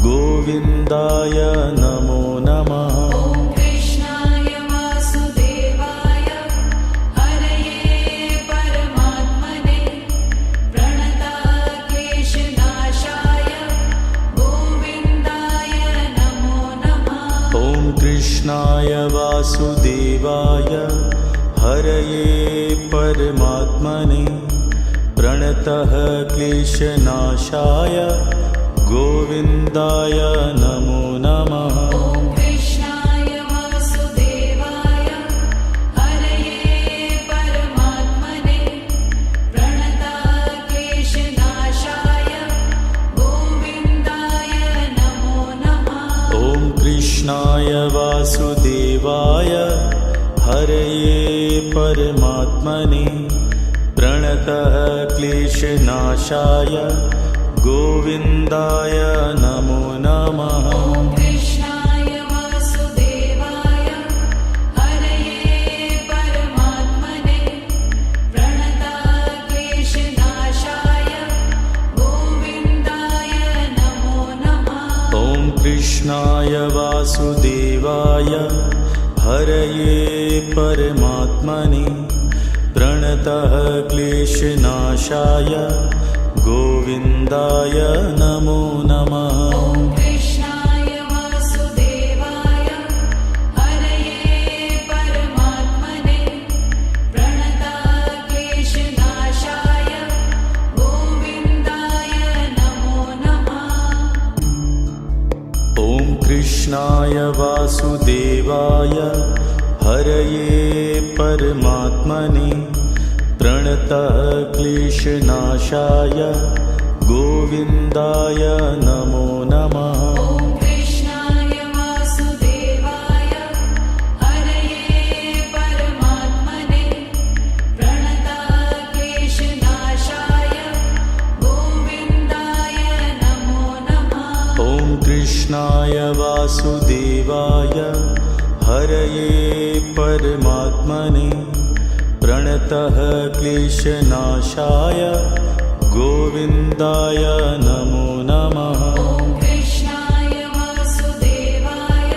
गोविन्दाय नमो नमः।
ॐ कृष्णाय वासुदेवाय हरये परमात्मने प्रणतः क्लेशनाशाय गोविन्दाय नमो नमः।
ॐ कृष्णाय वासुदेवाय हरये परमात्मने प्रणतः क्लेशनाशाय गोविन्दाय नमो नमः।
ॐ कृष्णाय वासुदेवाय हरये परमात्मने प्रणतः क्लेशनाशाय गोविन्दाय नमो नमः।
ॐ कृष्णाय वासुदेवाय हरये परमात्मने प्रणतः क्लेशनाशाय गोविन्दाय नमो नमः।
ॐ कृष्णाय वासुदेवाय हरये परमात्मने प्रणतक्लेशनाशाय गोविन्दाय नमो नमः।
ॐ कृष्णाय वासुदेवाय हरये परमात्मने प्रणतः क्लेशनाशाय गोविन्दाय नमो नमः।
ॐ कृष्णाय वासुदेवाय हरये परमात्मने प्रणतक्लेशनाशाय गोविन्दाय नमो नमः।
ॐ कृष्णाय वासुदेवाय हरये परमात्मने प्रणतः क्लेशनाशाय गोविन्दाय नमो नमः।
ॐ कृष्णाय वासुदेवाय हरये परमात्मने प्रणतक्लेशनाशाय गोविन्दाय नमो नमः।
ॐ कृष्णाय वासुदेवाय हरये परमात्मने प्रणतः क्लेशनाशाय गोविन्दाय नमो नमः।
ॐ कृष्णाय वासुदेवाय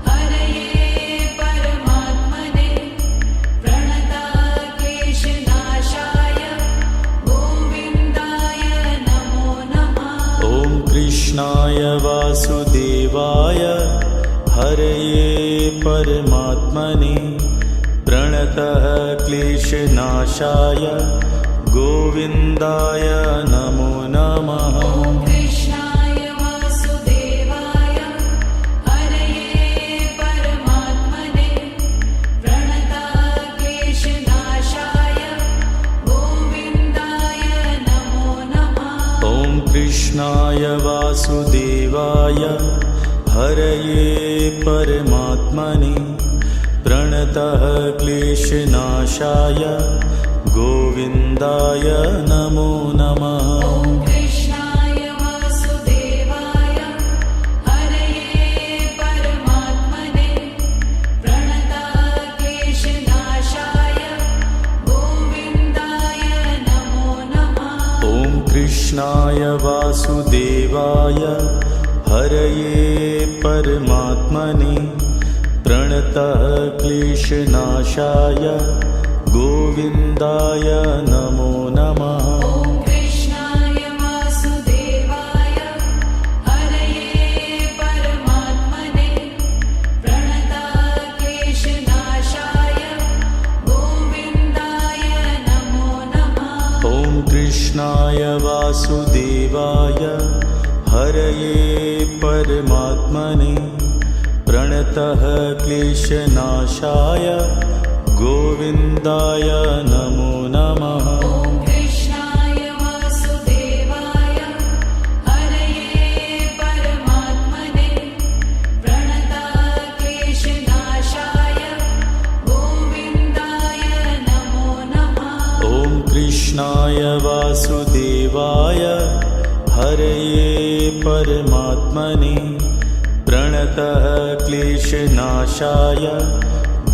हरये परमात्मने प्रणतक्लेशनाशाय गोविन्दाय नमो नमः।
ॐ कृष्णाय वासुदेवाय हरये परमात्मने प्रणतः क्लेशनाशाय गोविन्दाय नमो नमः।
ॐ कृष्णाय वासुदेवाय हरये परमात्मने प्रणतक्लेशनाशाय गोविन्दाय नमो नमः।
ॐ कृष्णाय वासुदेवाय हरये परमात्मने प्रणतः क्लेशनाशाय गोविन्दाय नमो नमः।
ॐ कृष्णाय वासुदेवाय हरये परमात्मने प्रणतक्लेशनाशाय गोविन्दाय नमो नमः।
ॐ कृष्णाय वासुदेवाय हरये परमात्मने प्रणतः क्लेशनाशाय गोविन्दाय नमो नमः।
ॐ कृष्णाय वासुदेवाय हरये परमात्मने प्रणतक्लेशनाशाय गोविन्दाय नमो नमः।
ॐ कृष्णाय वासुदेवाय हरये परमात्मने प्रणतः क्लेशनाशाय गोविन्दाय नमो नमः।
ॐ कृष्णाय वासुदेवाय हरये परमात्मने प्रणतक्लेशनाशाय गोविन्दाय नमो नमः।
ॐ कृष्णाय वासुदेवाय हरये परमात्मने प्रणतः क्लेशनाशाय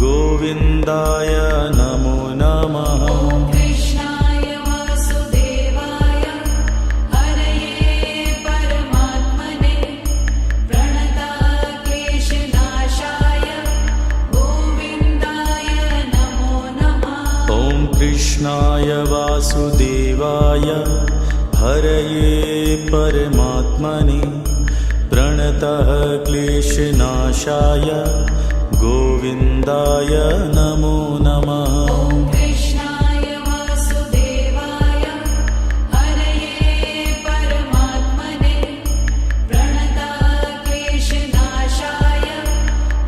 गोविन्दाय नमो नमः।
ॐ कृष्णाय वासुदेवाय हरये परमात्मने प्रणतक्लेशनाशाय गोविन्दाय नमो नमः।
ॐ कृष्णाय वासुदेवाय हरये परमात्मने प्रणतः क्लेशनाशाय गोविन्दाय नमो नमः।
ॐ कृष्णाय वासुदेवाय हरये परमात्मने प्रणतक्लेशनाशाय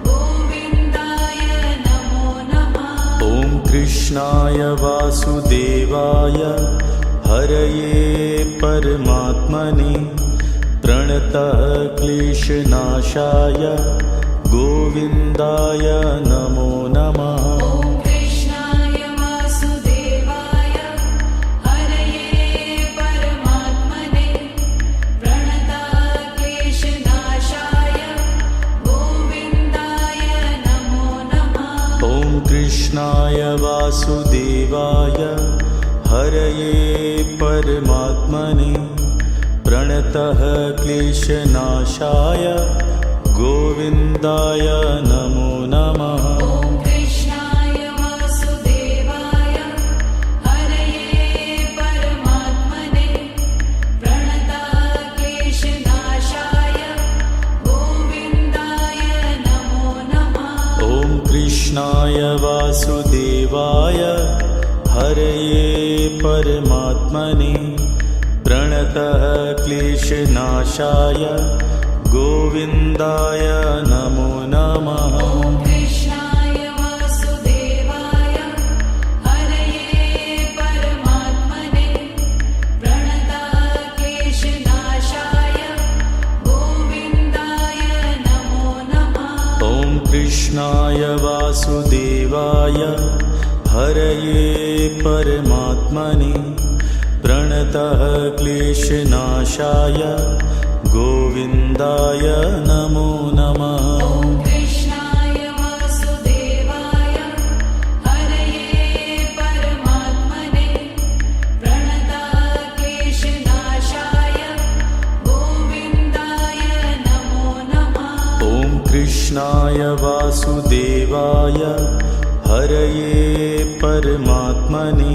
गोविन्दाय नमो नमः।
ॐ कृष्णाय वासुदेवाय हरये परमात्मने प्रणतः क्लेशनाशाय गोविन्दाय नमो नमः।
ॐ कृष्णाय वासुदेवाय हरये परमात्मने
कृष्णाय वासुदेवाय हरये परमात्मने प्रणतः क्लेशनाशाय गोविन्दाय नमो नमः।
ॐ कृष्णाय वासुदेवाय हरये परमात्मने प्रणतः क्लेशनाशाय गोविन्दाय नमो नमः।
ॐ कृष्णाय वासुदेवाय हरये परमात्मने प्रणतः क्लेशनाशाय गोविन्दाय नमो नमः।
ॐ कृष्णाय वासुदेवाय हरये परमात्मने प्रणतः क्लेशनाशाय गोविन्दाय नमो नमः।
ॐ कृष्णाय वासुदेवाय हरये परमात्मने प्रणतः क्लेशनाशाय गोविन्दाय नमो नमः।
ॐ कृष्णाय वासुदेवाय हरये परमात्मने प्रणतः क्लेशनाशाय गोविन्दाय नमो नमः।
ॐ कृष्णाय वासुदेवाय हरये परमात्मने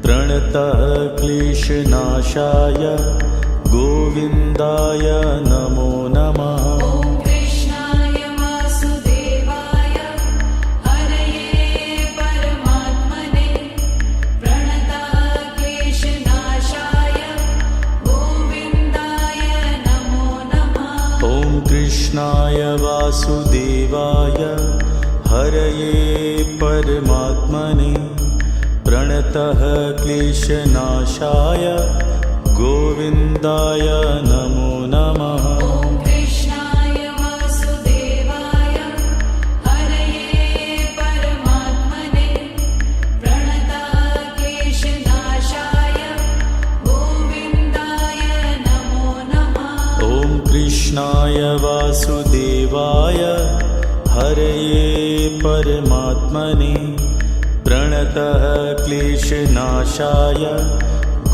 प्रणतः क्लेशनाशाय गोविन्दाय नमो नमः।
ॐ कृष्णाय वासुदेवाय हरये परमात्मने प्रणतः क्लेशनाशाय गोविन्दाय नमो नमः।
ॐ कृष्णाय वासुदेवाय हरये परमात्मने प्रणतः क्लेशनाशाय गोविन्दाय नमो नमः।
ॐ कृष्णाय वासुदेवाय हरये परमात्मने प्रणतः क्लेशनाशाय गोविन्दाय नमो नमः।
ॐ कृष्णाय वासुदेवाय हरये परमात्मने प्रणतः क्लेशनाशाय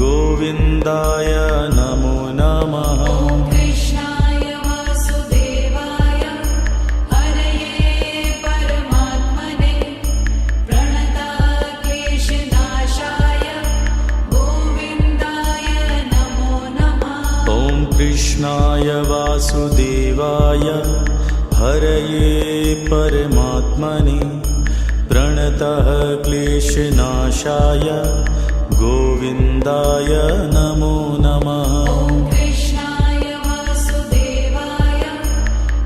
गोविन्दाय नमो नमः।
ॐ कृष्णाय वासुदेवाय हरये परमात्मने प्रणतः क्लेशनाशाय गोविन्दाय नमो नमः।
ॐ कृष्णाय वासुदेवाय हरये परमात्मने प्रणतः क्लेशनाशाय गोविन्दाय नमो नमः।
ॐ कृष्णाय वासुदेवाय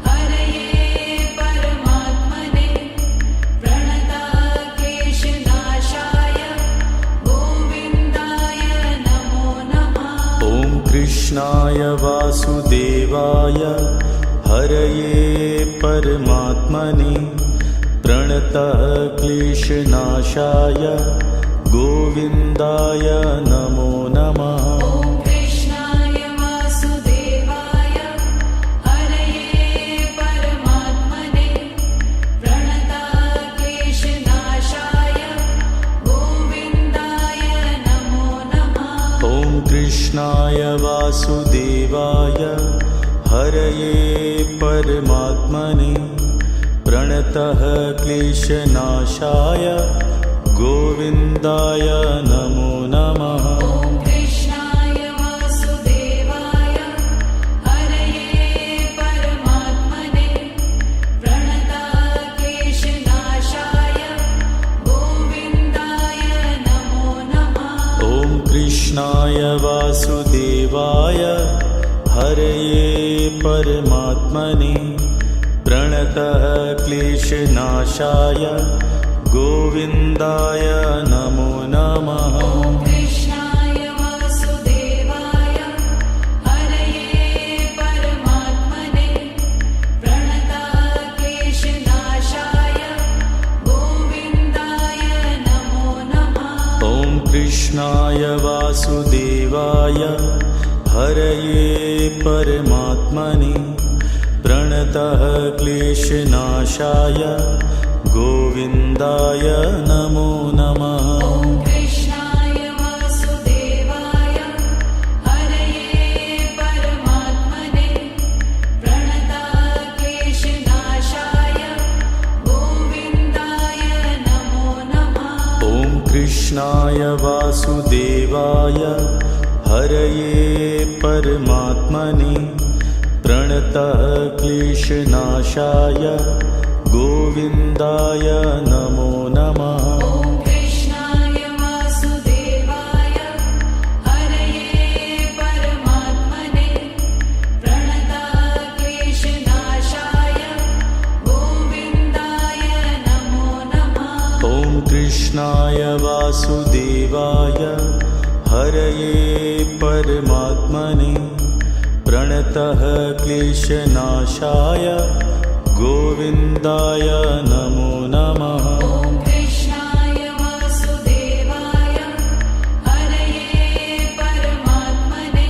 हरये परमात्मने प्रणतः क्लेशनाशाय गोविन्दाय नमो नमः।
ॐ कृष्णाय वासुदेवाय हरये परमात्मने प्रणतः क्लेशनाशाय गोविन्दाय नमो नमः।
ॐ कृष्णाय वासुदेवाय हरये परमात्मने प्रणतः क्लेशनाशाय गोविन्दाय नमो नमः।
ॐ कृष्णाय वासुदेवाय हरये परमात्मने प्रणतः क्लेशनाशाय गोविन्दाय नमो नमः।
ॐ कृष्णाय वासुदेवाय हरये परमात्मने प्रणतः क्लेशनाशाय गोविन्दाय नमो नमः।
ॐ कृष्णाय वासुदेवाय हरये परमात्मने प्रणतः क्लेशनाशाय गोविन्दाय नमो नमः।
ॐ कृष्णाय वासुदेवाय हरये परमात्मने प्रणतः क्लेशनाशाय गोविन्दाय नमो नमः।
ॐ कृष्णाय वासुदेवाय हरये परमात्मने प्रणतः क्लेशनाशाय गोविन्दाय नमो नमः।
ॐ कृष्णाय वासुदेवाय हरये परमात्मने प्रणतक्लेशनाशाय गोविन्दाय नमो नमः।
ॐ कृष्णाय वासुदेवाय हरये परमात्मने प्रणतः क्लेशनाशाय गोविन्दाय नमो नमः।
ॐ कृष्णाय वासुदेवाय हरये परमात्मने प्रणतक्लेशनाशाय गोविन्दाय नमो नमः।
ॐ कृष्णाय वासुदेवाय हरये परमात्मने प्रणतः क्लेशनाशाय गोविन्दाय नमो नमः।
ॐ कृष्णाय वासुदेवाय हरये परमात्मने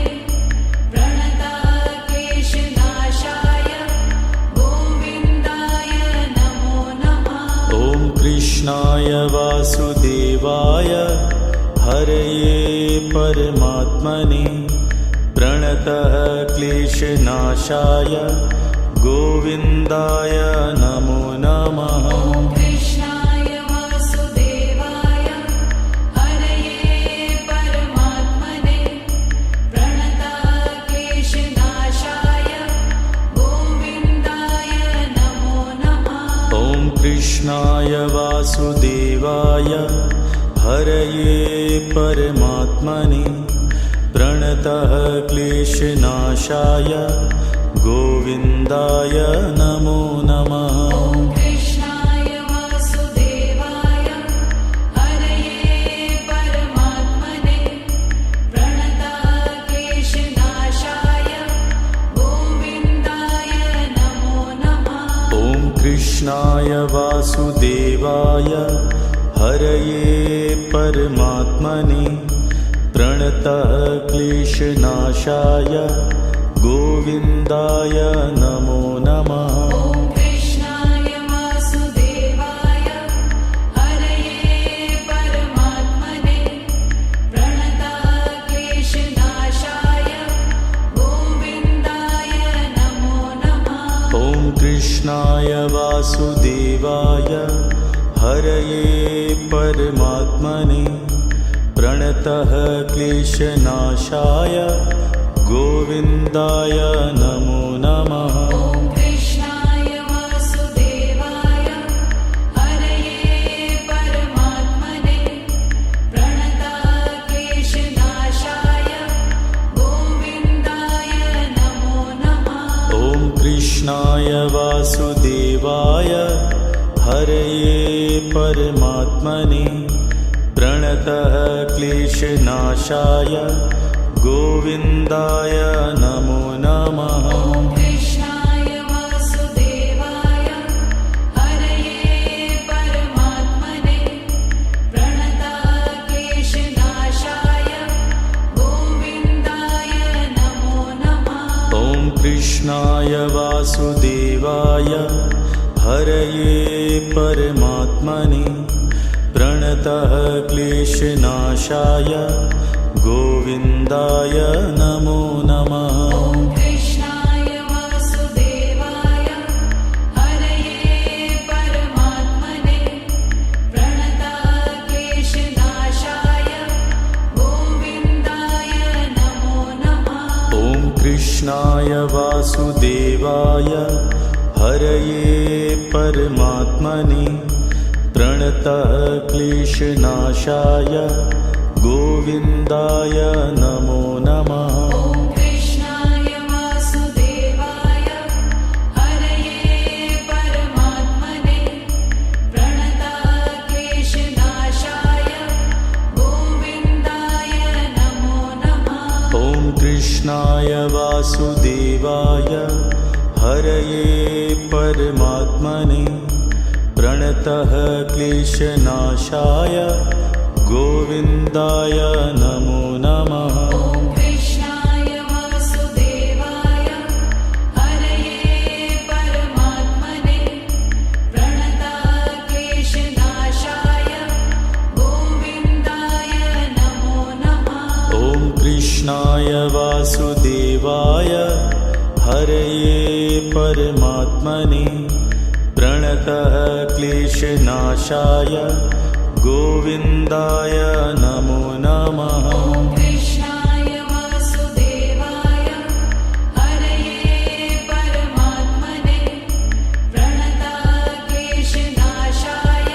प्रणतक्लेशनाशाय गोविन्दाय नमो नमः।
ॐ कृष्णाय वासुदेवाय हरये परमात्मने प्रणतः क्लेशनाशाय गोविन्दाय नमो नमः।
ॐ कृष्णाय वासुदेवाय हरये परमात्मने प्रणतक्लेशनाशाय गोविन्दाय नमो नमः।
ॐ कृष्णाय वासुदेवाय हरये परमात्मने प्रणतः क्लेशनाशाय गोविन्दाय नमो नमः।
ॐ कृष्णाय वासुदेवाय हरये परमात्मने प्रणतक्लेशनाशाय गोविन्दाय नमो नमः।
ॐ कृष्णाय वासुदेवाय हरये परमात्मने प्रणतः क्लेशनाशाय गोविन्दाय नमो नमः।
ॐ कृष्णाय वासुदेवाय हरये परमात्मने प्रणतक्लेशनाशाय गोविन्दाय नमो नमः।
ॐ कृष्णाय वासुदेवाय हरये परमात्मने प्रणतः क्लेशनाशाय गोविन्दाय नमो नमः।
ॐ कृष्णाय वासुदेवाय हरये परमात्मने प्रणतक्लेशनाशाय गोविन्दाय नमो नमः।
ॐ कृष्णाय वासुदेवाय हरये परमात्मने प्रणतः क्लेशनाशाय गोविन्दाय नमो नमः।
ॐ कृष्णाय वासुदेवाय हरये परमात्मने प्रणतक्लेशनाशाय गोविन्दाय नमो नमः।
ॐ कृष्णाय वासुदेवाय हरये परमात्मने प्रणतः क्लेशनाशाय गोविन्दाय नमो नमः।
ॐ कृष्णाय वासुदेवाय हरये परमात्मने प्रणतक्लेशनाशाय गोविन्दाय नमो नमः।
ॐ कृष्णाय वासुदेवाय हरये परमात्मने प्रणतः क्लेशनाशाय गोविन्दाय नमो नमः।
ॐ कृष्णाय वासुदेवाय हरये परमात्मने प्रणतक्लेशनाशाय गोविन्दाय नमो नमः।
ॐ कृष्णाय वासुदेवाय हरये परमात्मने प्रणतः क्लेशनाशाय गोविन्दाय नमो नमः।
ॐ कृष्णाय वासुदेवाय हरये परमात्मने प्रणतक्लेशनाशाय
परमात्मने प्रणतः क्लेशनाशाय गोविन्दाय नमो नमः।
ॐ कृष्णाय वासुदेवाय हरये परमात्मने प्रणताः क्लेशनाशाय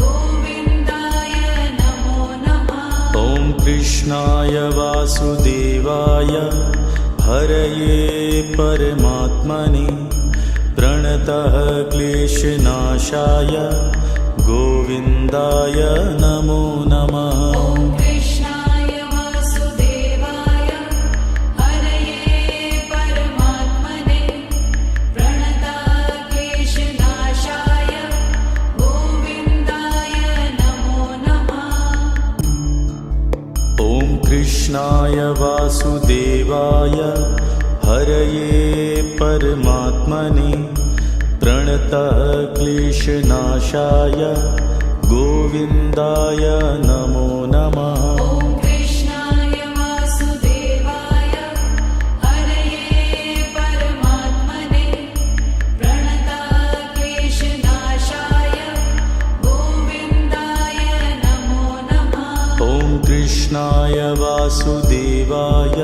गोविन्दाय नमो नमः।
ॐ कृष्णाय वासुदेवाय हरये परमात्मने प्रणतः क्लेशनाशाय गोविन्दाय नमो नमः।
ॐ कृष्णाय वासुदेवाय हरये परमात्मने प्रणताः क्लेशनाशाय गोविन्दाय नमो नमः।
ॐ कृष्णाय वासुदेवाय हरये परमात्मने प्रणतः क्लेशनाशाय गोविन्दाय नमो नमः।
ॐ कृष्णाय वासुदेवाय हरये परमात्मने प्रणताः क्लेशनाशाय गोविन्दाय नमो नमः।
ॐ कृष्णाय वासुदेवाय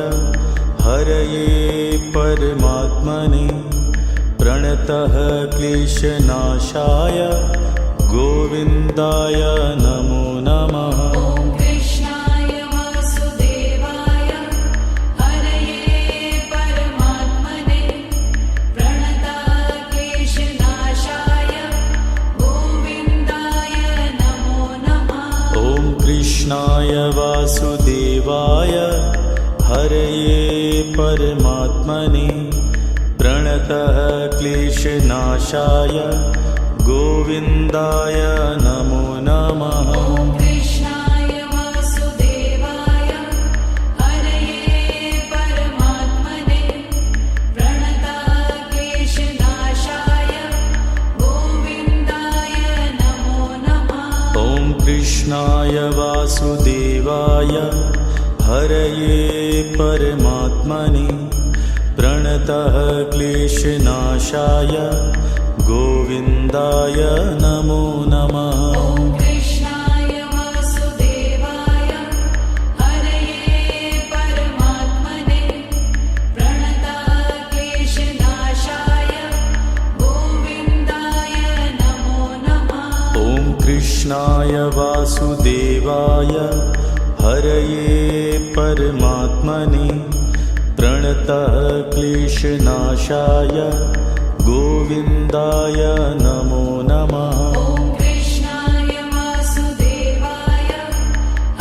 हरये परमात्मने प्रणतः क्लेशनाशाय गोविन्दाय नमो नमः।
ॐ कृष्णाय वासुदेवाय हरये परमात्मने प्रणताः क्लेशनाशाय गोविन्दाय नमो नमः।
ॐ कृष्णाय वासुदेवाय हरये परमात्मने प्रणतः क्लेशनाशाय गोविन्दाय नमो नमः।
ॐ कृष्णाय वासुदेवाय हरये परमात्मने प्रणताः क्लेशनाशाय गोविन्दाय नमो नमः।
ॐ कृष्णाय वासुदेवाय हरये परमात्मने प्रणतः क्लेशनाशाय गोविन्दाय नमो नमः।
ॐ कृष्णाय वासुदेवाय हरये परमात्मने प्रणताः क्लेशनाशाय गोविन्दाय नमो नमः।
ॐ कृष्णाय वासुदेवाय हरये परमात्मने प्रणतः क्लेशनाशाय गोविन्दाय नमो नमः।
ॐ कृष्णाय वासुदेवाय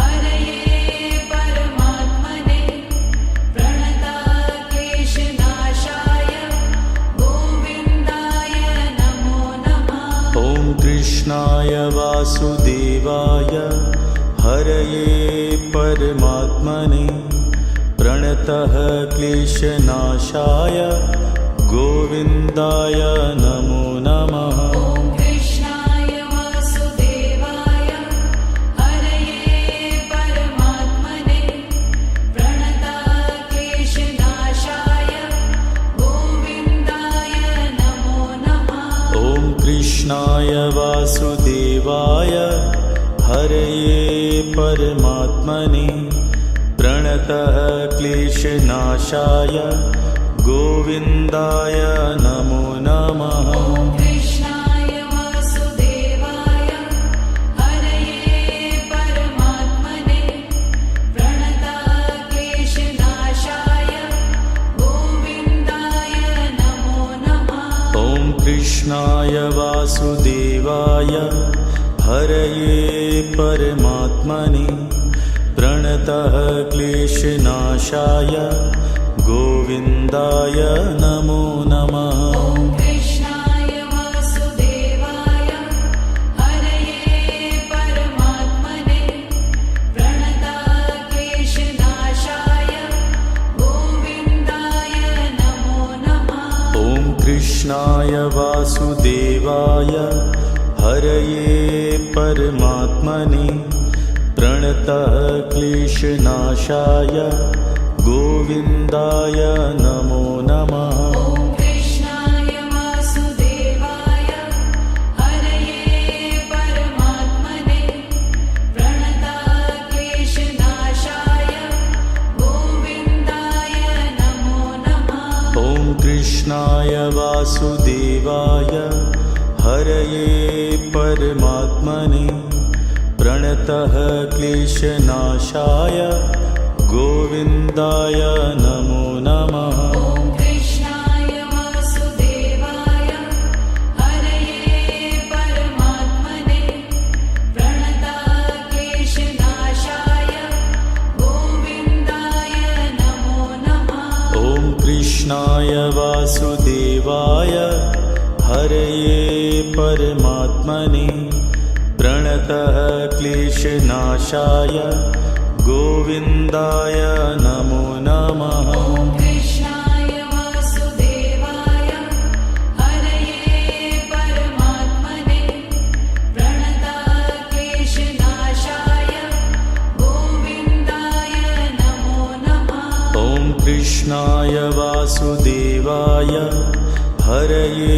हरये परमात्मने प्रणताः क्लेशनाशाय गोविन्दाय नमो नमः।
ॐ कृष्णाय वासुदेवाय हरये परमात्मने प्रणतः क्लेशनाशाय गोविन्दाय नमो नमः।
ॐ कृष्णाय वासुदेवाय हरये परमात्मने प्रणताः क्लेशनाशाय गोविन्दाय नमो नमः।
ॐ कृष्णाय वासुदेवाय हरये परमात्मने प्रणतः क्लेशनाशाय गोविन्दाय नमो नमः।
ॐ कृष्णाय वासुदेवाय हरये परमात्मने प्रणताः क्लेशनाशाय गोविन्दाय नमो नमः।
ॐ कृष्णाय वासुदेवाय हरये परमात्मने प्रणतः क्लेशनाशाय गोविन्दाय नमो नमः।
ॐ कृष्णाय वासुदेवाय हरये परमात्मने प्रणताः क्लेशनाशाय गोविन्दाय नमो नमः।
ॐ कृष्णाय वासुदेवाय हरये परमात्मने प्रणतः क्लेशनाशाय गोविन्दाय नमो नमः।
ॐ कृष्णाय
वासुदेवाय हरये परमात्मने प्रणतः क्लेशनाशाय गोविन्दाय नमो नमः।
ॐ कृष्णाय वासुदेवाय हरये परमात्मने प्रणतः क्लेशनाशाय गोविन्दाय नमो नमः।
ॐ कृष्णाय वासुदेवाय हरये परमात्मने प्रणतः क्लेशनाशाय गोविन्दाय नमो नमः।
ॐ कृष्णाय वासुदेवाय हरये परमात्मने प्रणतः क्लेशनाशाय गोविन्दाय नमो नमः।
ॐ कृष्णाय वासुदेवाय हरये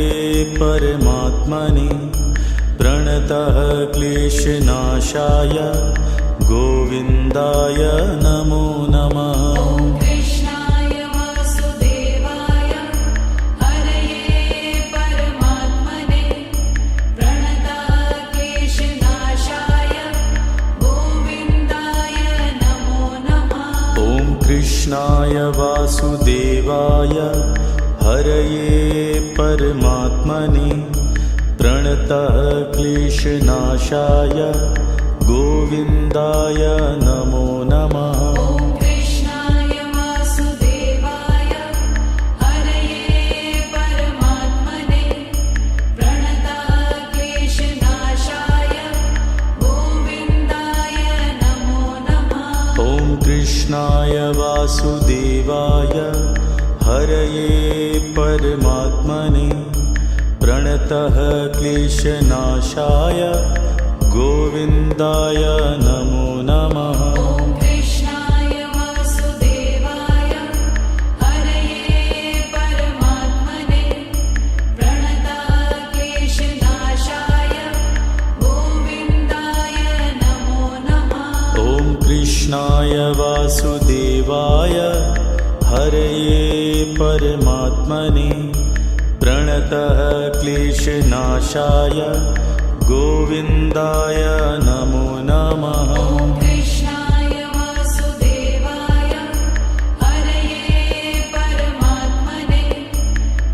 परमात्मने प्रणतः क्लेशनाशाय गोविन्दाय नमो नमः।
ॐ कृष्णाय वासुदेवाय हरये परमात्मने प्रणतः क्लेशनाशाय गोविन्दाय नमो नमः।
ॐ कृष्णाय वासुदेवाय हरये परमात्मने प्रणतः क्लेशनाशाय गोविन्दाय नमो नमः।
ॐ कृष्णाय वासुदेवाय हरये परमात्मने प्रणतः क्लेशनाशाय गोविन्दाय नमो नमः।
ॐ कृष्णाय वासुदेवाय हरये परमात्मने प्रणतः क्लेशनाशाय गोविन्दाय नमो नमः।
ॐ कृष्णाय वासुदेवाय हरये परमात्मने प्रणतः क्लेशनाशाय गोविन्दाय नमो नमः।
ॐ कृष्णाय वासुदेवाय हरये परमात्मने प्रणतः क्लेशनाशाय गोविन्दाय नमो नमः।
ॐ कृष्णाय वासुदेवाय हरये परमात्मने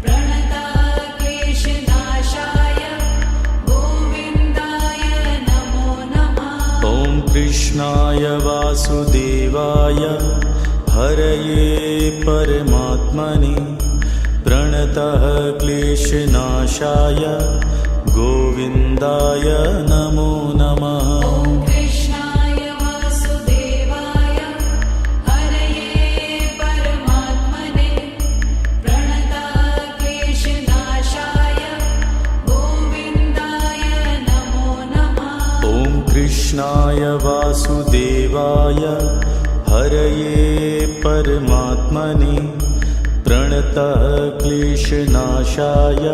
प्रणतः क्लेशनाशाय गोविन्दाय नमो नमः।
ॐ कृष्णाय वासुदेवाय हरये परमात्मने प्रणतः क्लेशनाशाय गोविन्दाय नमो नमः।
ॐ कृष्णाय वासुदेवाय हरये परमात्मने प्रणतः क्लेशनाशाय गोविन्दाय नमो नमः।
ॐ कृष्णाय वासुदेवाय हरये परमात्मने प्रणतः क्लेशनाशाय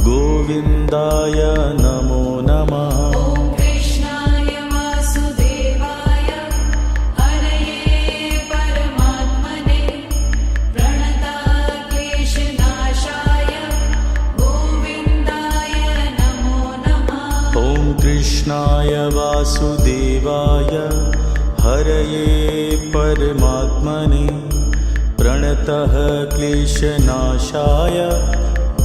गोविन्दाय नमो नमः।
ॐ कृष्णाय वासुदेवाय हरये परमात्मने प्रणतः क्लेशनाशाय गोविन्दाय नमो नमः।
ॐ कृष्णाय वासुदेवाय हरये परमात्मने प्रणतः क्लेशनाशाय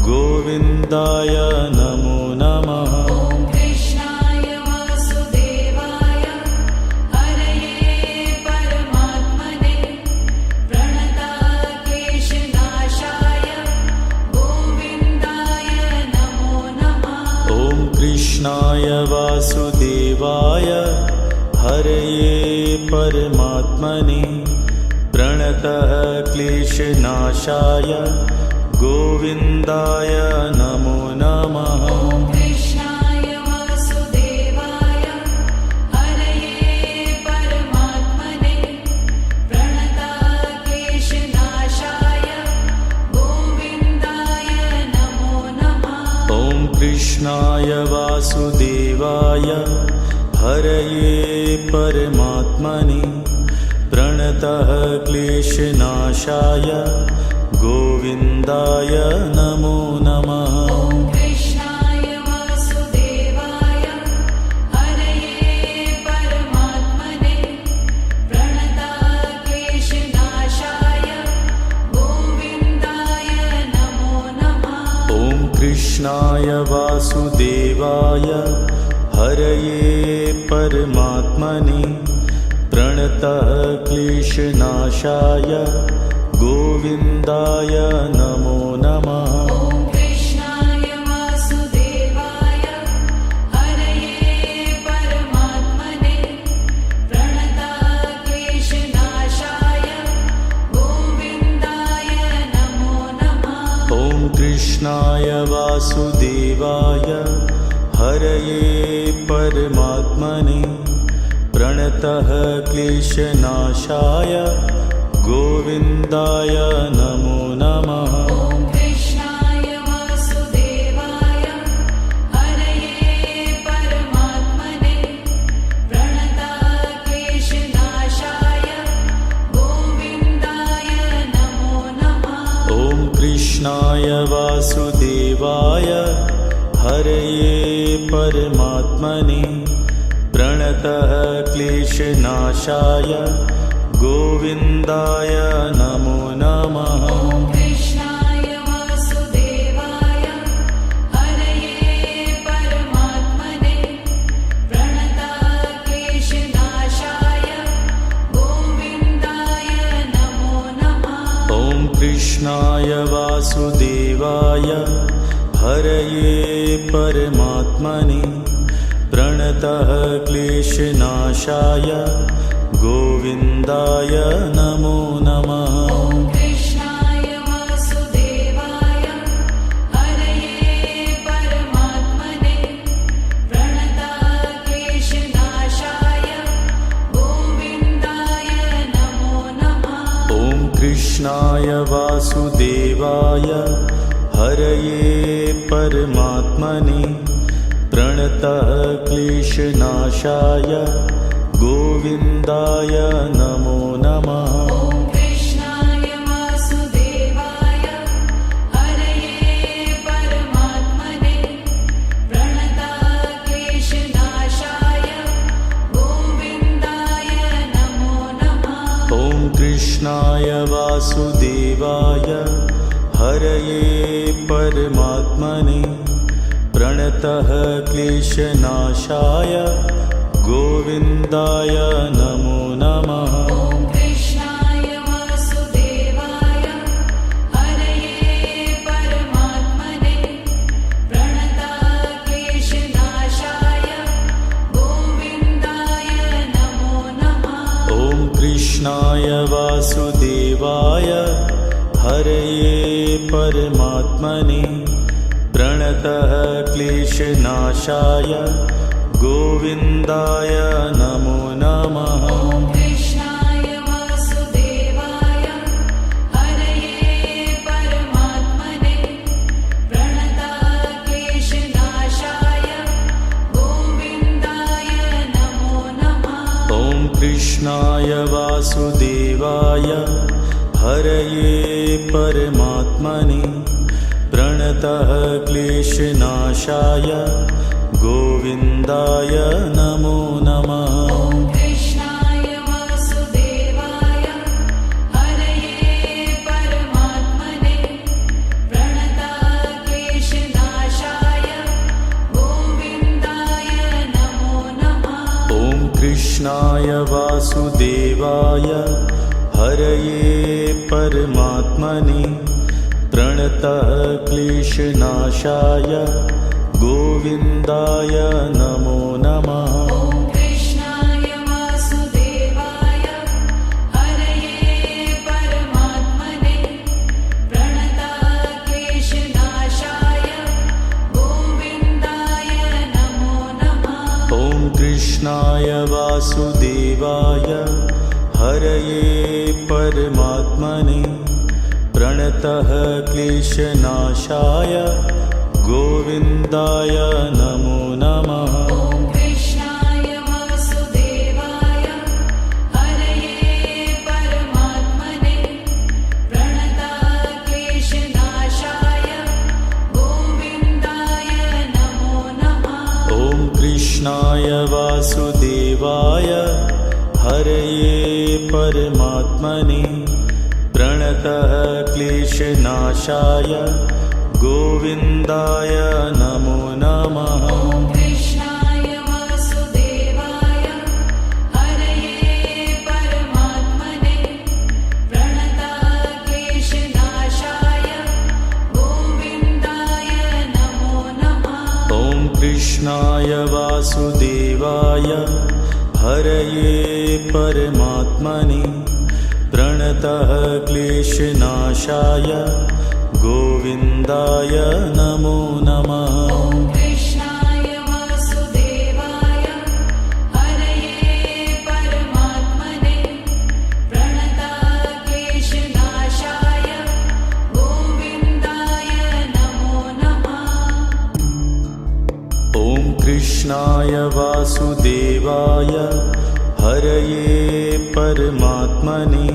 गोविन्दाय नमो नमः।
ॐ कृष्णाय वासुदेवाय हरये परमात्मने प्रणतः क्लेशनाशाय गोविन्दाय नमो नमः।
ॐ कृष्णाय वासुदेवाय हरये परमात्मने प्रणतः क्लेशनाशाय गोविन्दाय नमो नमः।
ॐ कृष्णाय वासुदेवाय हरये परमात्मने प्रणतः क्लेशनाशाय गोविन्दाय नमो नमः।
ॐ कृष्णाय वासुदेवाय हरये परमात्मने प्रणतः क्लेशनाशाय गोविन्दाय नमो नमः।
ॐ कृष्णाय वासुदेवाय हरये परमात्मने प्रणतक्लेशनाशाय गोविन्दाय नमो नमः।
ॐ कृष्णाय वासुदेवाय हरये परमात्मने प्रणतः क्लेशनाशाय गोविन्दाय नमो नमः।
ॐ कृष्णाय वासुदेवाय हरये परमात्मने प्रणतक्लेशनाशाय गोविन्दाय नमो नमः।
ॐ कृष्णाय वासुदेवाय हरये परमात्मने प्रणतः क्लेशनाशाय गोविन्दाय नमो नमः।
ॐ कृष्णाय वासुदेवाय हरये परमात्मने प्रणतक्लेशनाशाय गोविन्दाय नमो नमः।
ॐ कृष्णाय वासुदेवाय हरये परमात्मने प्रणतः क्लेशनाशाय गोविन्दाय नमो नमः।
ॐ कृष्णाय वासुदेवाय हरये परमात्मने प्रणतक्लेशनाशाय गोविन्दाय नमो नमः।
ॐ कृष्णाय वासुदेवाय हरये परमात्मने प्रणतः क्लेशनाशाय गोविन्दाय नमो नमः।
ॐ कृष्णाय वासुदेवाय हरये परमात्मने प्रणतक्लेशनाशाय गोविन्दाय नमो नमः।
ॐ कृष्णाय वासुदेवाय हरये परमात्मने प्रणतः क्लेशनाशाय गोविन्दाय नमो नमः।
ॐ कृष्णाय वासुदेवाय हरये परमात्मने प्रणतक्लेशनाशाय गोविन्दाय नमो नमः।
ॐ कृष्णाय वासुदेवाय हरये परमात्मने प्रणतः क्लेशनाशाय गोविन्दाय नमो नमः।
ॐ कृष्णाय वासुदेवाय हरये परमात्मने प्रणतक्लेशनाशाय गोविन्दाय नमो नमः।
ॐ कृष्णाय वासुदेवाय हरये परमात्मने प्रणतः क्लेशनाशाय गोविन्दाय नमो नमः।
ॐ कृष्णाय वासुदेवाय हरये परमात्मने प्रणतक्लेशनाशाय गोविन्दाय नमो नमः।
ॐ कृष्णाय वासुदेवाय हरये परमात्मने प्रणतः क्लेशनाशाय गोविन्दाय नमो नमः।
ॐ कृष्णाय वासुदेवाय हरये परमात्मने प्रणतक्लेशनाशाय गोविन्दाय नमो नमः।
ॐ कृष्णाय वासुदेवाय हरये परमात्मने प्रणतः क्लेशनाशाय गोविन्दाय नमो नमः।
ॐ कृष्णाय वासुदेवाय हरये परमात्मने प्रणतक्लेशनाशाय गोविन्दाय नमो नमः।
ॐ कृष्णाय वासुदेवाय हरये परमात्मने प्रणतः क्लेशनाशाय गोविन्दाय नमो नमः।
ॐ कृष्णाय वासुदेवाय हरये परमात्मने प्रणतक्लेशनाशाय
कृष्णाय वासुदेवाय हरये परमात्मने प्रणतः क्लेशनाशाय गोविन्दाय नमो नमः।
ॐ कृष्णाय वासुदेवाय हरये परमात्मने प्रणतः क्लेशनाशाय गोविन्दाय नमो नमः।
ॐ कृष्णाय वासुदेवाय हरये परमात्मने प्रणतः क्लेशनाशाय गोविन्दाय नमो नमः।
ॐ कृष्णाय वासुदेवाय हरये परमात्मने प्रणतः क्लेशनाशाय गोविन्दाय नमो नमः।
ॐ कृष्णाय वासुदेवाय हरये परमात्मने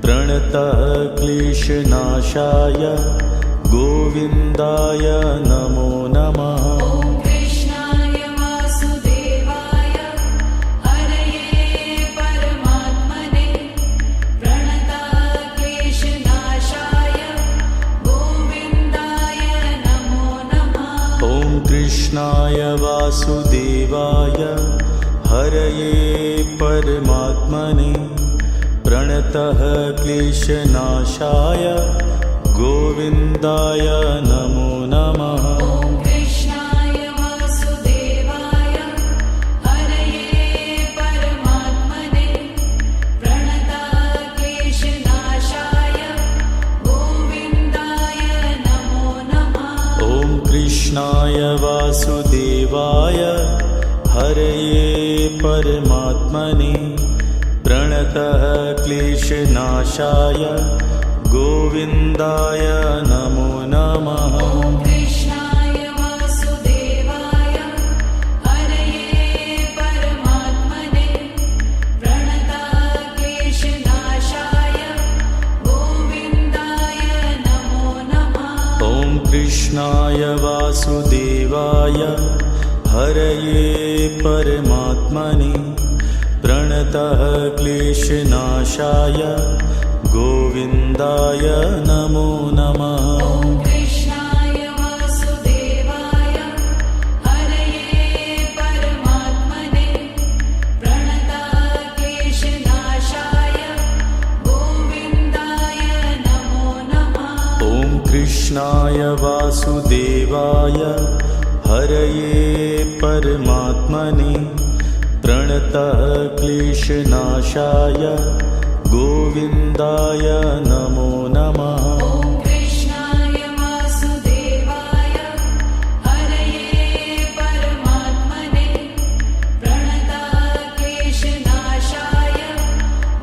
प्रणतः क्लेशनाशाय गोविन्दाय नमो नमः।
ॐ कृष्णाय वासुदेवाय हरये परमात्मने प्रणतः क्लेशनाशाय गोविन्दाय नमो नमः।
ॐ कृष्णाय वासुदेवाय हरये परमात्मने प्रणतः क्लेशनाशाय गोविन्दाय नमो नमः।
ॐ कृष्णाय वासुदेवाय हरये परमात्मने प्रणतः क्लेशनाशाय गोविन्दाय नमो नमः।
ॐ कृष्णाय वासुदेवाय हरये परमात्मने प्रणतः क्लेशनाशाय गोविन्दाय नमो नमः।
ॐ कृष्णाय वासुदेवाय हरये परमात्मने प्रणतः क्लेशनाशाय गोविन्दाय नमो नमः।
ॐ कृष्णाय वासुदेवाय हरये परमात्मने प्रणतः क्लेशनाशाय गोविन्दाय नमो नमः।
ॐ कृष्णाय वासुदेवाय हरये परमात्मने प्रणतः क्लेशनाशाय गोविन्दाय नमो नमः।
ॐ कृष्णाय वासुदेवाय हरये परमात्मने प्रणतः क्लेशनाशाय गोविन्दाय नमो नमः।
ॐ कृष्णाय वासुदेवाय हरये परमात्मने प्रणतः क्लेशनाशाय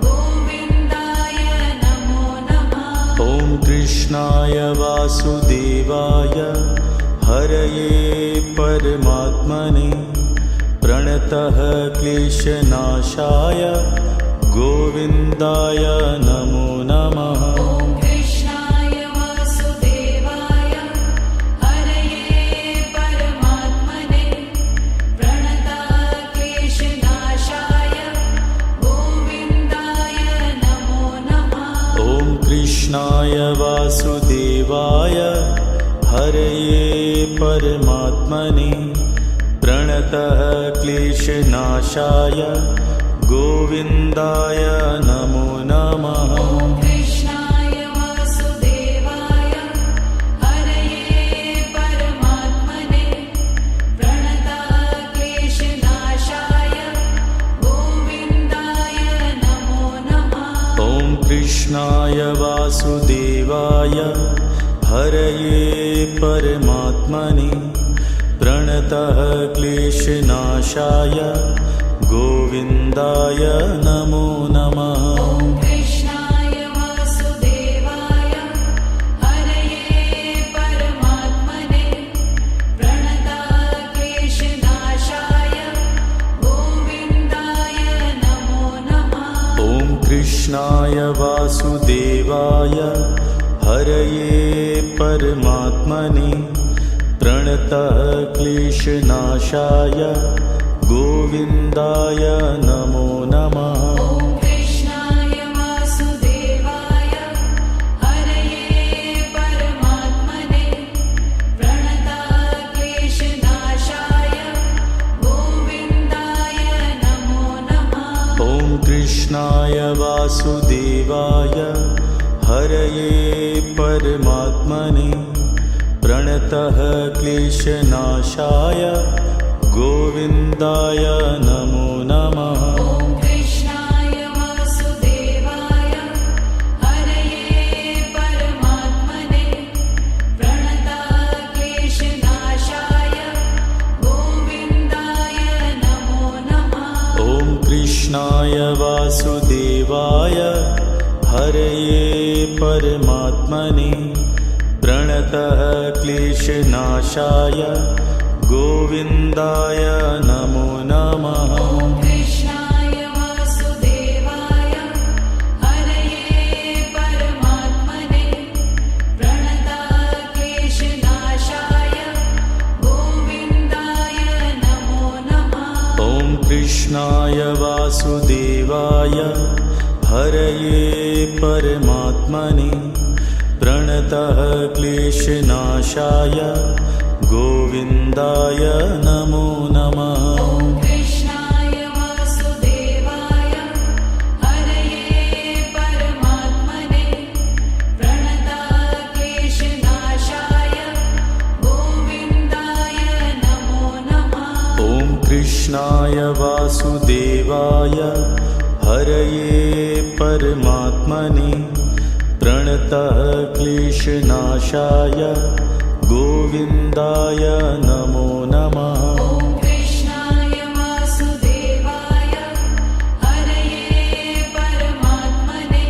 गोविन्दाय नमो नमः।
ॐ कृष्णाय वासुदेवाय हरये परमात्मने प्रणतः क्लेशनाशाय गोविन्दाय नमो नमः।
ॐ कृष्णाय वासुदेवाय हरये परमात्मने प्रणतः क्लेशनाशाय गोविन्दाय नमो नमः।
ॐ कृष्णाय वासुदेवाय हरये परमात्मने प्रणतः क्लेशनाशाय गोविन्दाय नमो नमः।
ॐ कृष्णाय वासुदेवाय हरये परमात्मने प्रणतः क्लेशनाशाय गोविन्दाय नमो नमः।
ॐ कृष्णाय वासुदेवाय हरये परमात्मने प्रणतः क्लेशनाशाय गोविन्दाय नमो नमः।
ॐ कृष्णाय वासुदेवाय हरये परमात्मने प्रणतः क्लेशनाशाय गोविन्दाय नमो नमः।
ॐ कृष्णाय वासुदेवाय हरये परमात्मने प्रणतः क्लेशनाशाय गोविन्दाय नमो नमः।
ॐ कृष्णाय वासुदेवाय हरये परमात्मने प्रणतः क्लेशनाशाय गोविन्दाय नमो नमः।
ॐ कृष्णाय वासुदेवाय हरये परमात्मने प्रणतः क्लेशनाशाय गोविन्दाय नमो नमः।
ॐ कृष्णाय वासुदेवाय हरये परमात्मने प्रणतः क्लेशनाशाय गोविन्दाय नमो नमः।
ॐ कृष्णाय वासुदेवाय हरये परमात्मने प्रणतः क्लेशनाशाय गोविन्दाय नमो नमः।
ॐ कृष्णाय वासुदेवाय हरये परमात्मने प्रणतः क्लेशनाशाय गोविन्दाय नमो नमः।
ॐ कृष्णाय वासुदेवाय हरये परमात्मने प्रणतः क्लेशनाशाय गोविन्दाय नमो नमः।
ॐ कृष्णाय वासुदेवाय हरये परमात्मने प्रणतः क्लेशनाशाय गोविन्दाय नमो नमः।
ॐ कृष्णाय वासुदेवाय हरये परमात्मने प्रणतः क्लेशनाशाय गोविन्दाय नमो नमः।
ॐ कृष्णाय वासुदेवाय हरये परमात्मने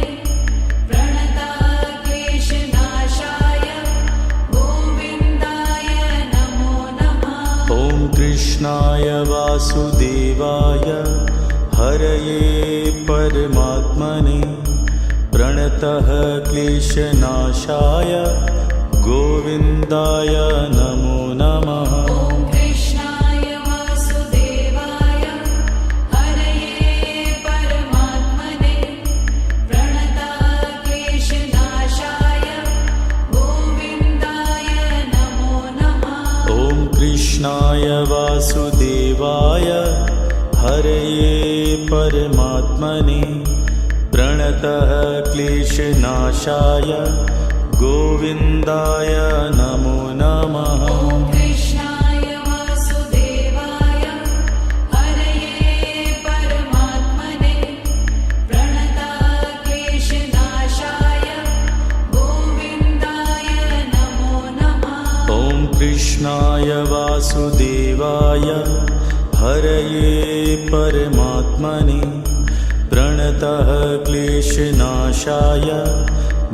प्रणतः क्लेशनाशाय गोविन्दाय नमो नमः।
ॐ कृष्णाय वासुदेवाय हरये परमात्मने प्रणतः क्लेशनाशाय गोविन्दाय नमो नमः।
ॐ कृष्णाय वासुदेवाय हरये परमात्मने प्रणतः क्लेशनाशाय गोविन्दाय नमो नमः।
ॐ कृष्णाय वासुदेवाय हरये परमात्मने प्रणतः क्लेशनाशाय गोविन्दाय नमो नमः।
ॐ कृष्णाय वासुदेवाय हरये परमात्मने प्रणतः क्लेशनाशाय गोविन्दाय नमो नमः।
ॐ कृष्णाय वासुदेवाय हरये परमात्मने प्रणतः क्लेशनाशाय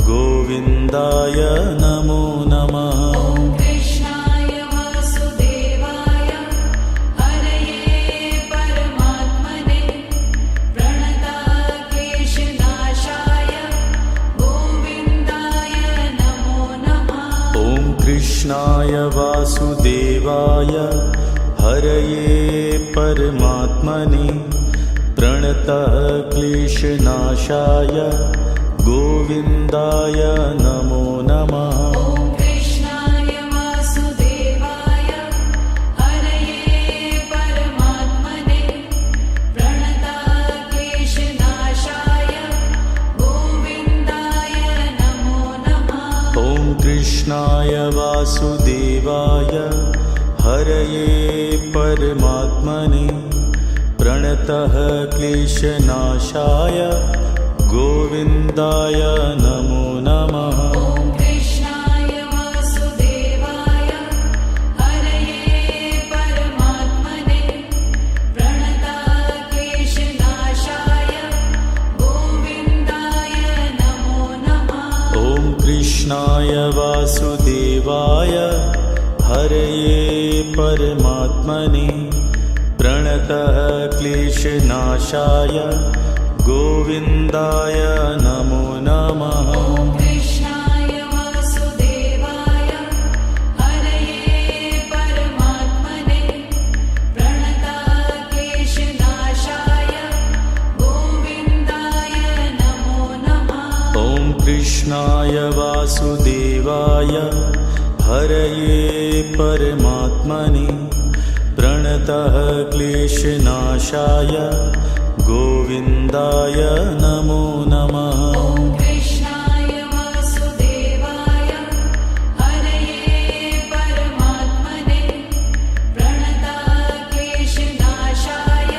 गोविन्दाय नमो नमः।
ॐ कृष्णाय वासुदेवाय हरये परमात्मने प्रणतः क्लेशनाशाय गोविन्दाय नमो नमः।
ॐ कृष्णाय वासुदेवाय हरये परमात्मने प्रणतः क्लेशनाशाय गोविन्दाय नमो नमः।
ॐ कृष्णाय वासुदेवाय हरये परमात्मने प्रणतः क्लेशनाशाय गोविन्दाय नमो नमः।
ॐ कृष्णाय वासुदेवाय हरये परमात्मने प्रणतः क्लेशनाशाय गोविन्दाय नमो नमः।
ॐ कृष्णाय वासुदेवाय हरये परमात्मने प्रणतः क्लेशनाशाय गोविन्दाय नमो नमः।
ॐ कृष्णाय वासुदेवाय हरये परमात्मने प्रणतः क्लेशनाशाय गोविन्दाय नमो नमः।
ॐ कृष्णाय वासुदेवाय हरये
कृष्णाय वासुदेवाय हरये परमात्मने प्रणतः क्लेशनाशाय गोविन्दाय नमो नमः।
ॐ कृष्णाय वासुदेवाय हरये परमात्मने प्रणतः क्लेशनाशाय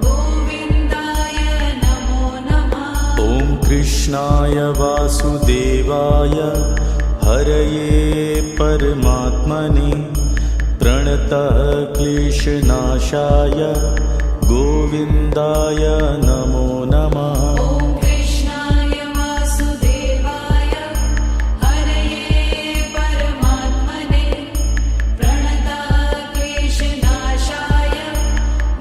गोविन्दाय नमो नमः।
ॐ कृष्णाय वासुदेवाय हरये परमात्मने प्रणतः क्लेशनाशाय गोविन्दाय नमो नमः।
ॐ कृष्णाय वासुदेवाय हरये परमात्मने प्रणतः क्लेशनाशाय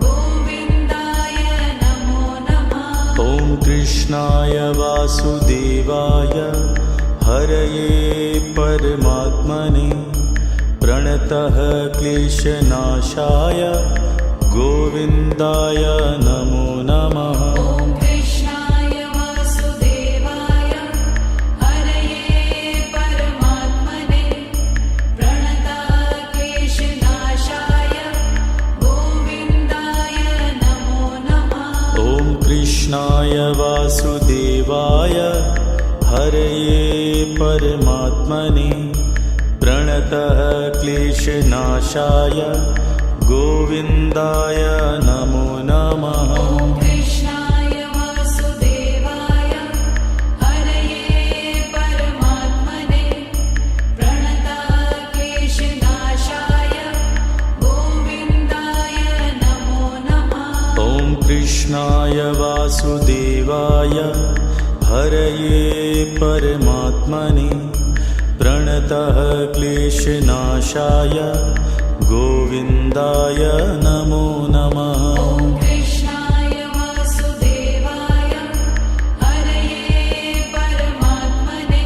गोविन्दाय नमो नमः।
ॐ कृष्णाय वासुदेवाय हरये परमात्मने प्रणतः क्लेशनाशाय गोविन्दाय नमो नमः।
ॐ कृष्णाय वासुदेवाय हरये परमात्मने प्रणतः क्लेशनाशाय गोविन्दाय नमो नमः।
ॐ कृष्णाय वासुदेवाय हरये परमात्मने प्रणतः क्लेशनाशाय गोविन्दाय नमो नमः।
ॐ कृष्णाय वासुदेवाय हरये परमात्मने प्रणतः क्लेशनाशाय गोविन्दाय नमो नमः।
ॐ कृष्णाय वासुदेवाय हरये परमात्मने प्रणतः क्लेशनाशाय गोविन्दाय नमो नमः।
ॐ कृष्णाय वासुदेवाय हरये परमात्मने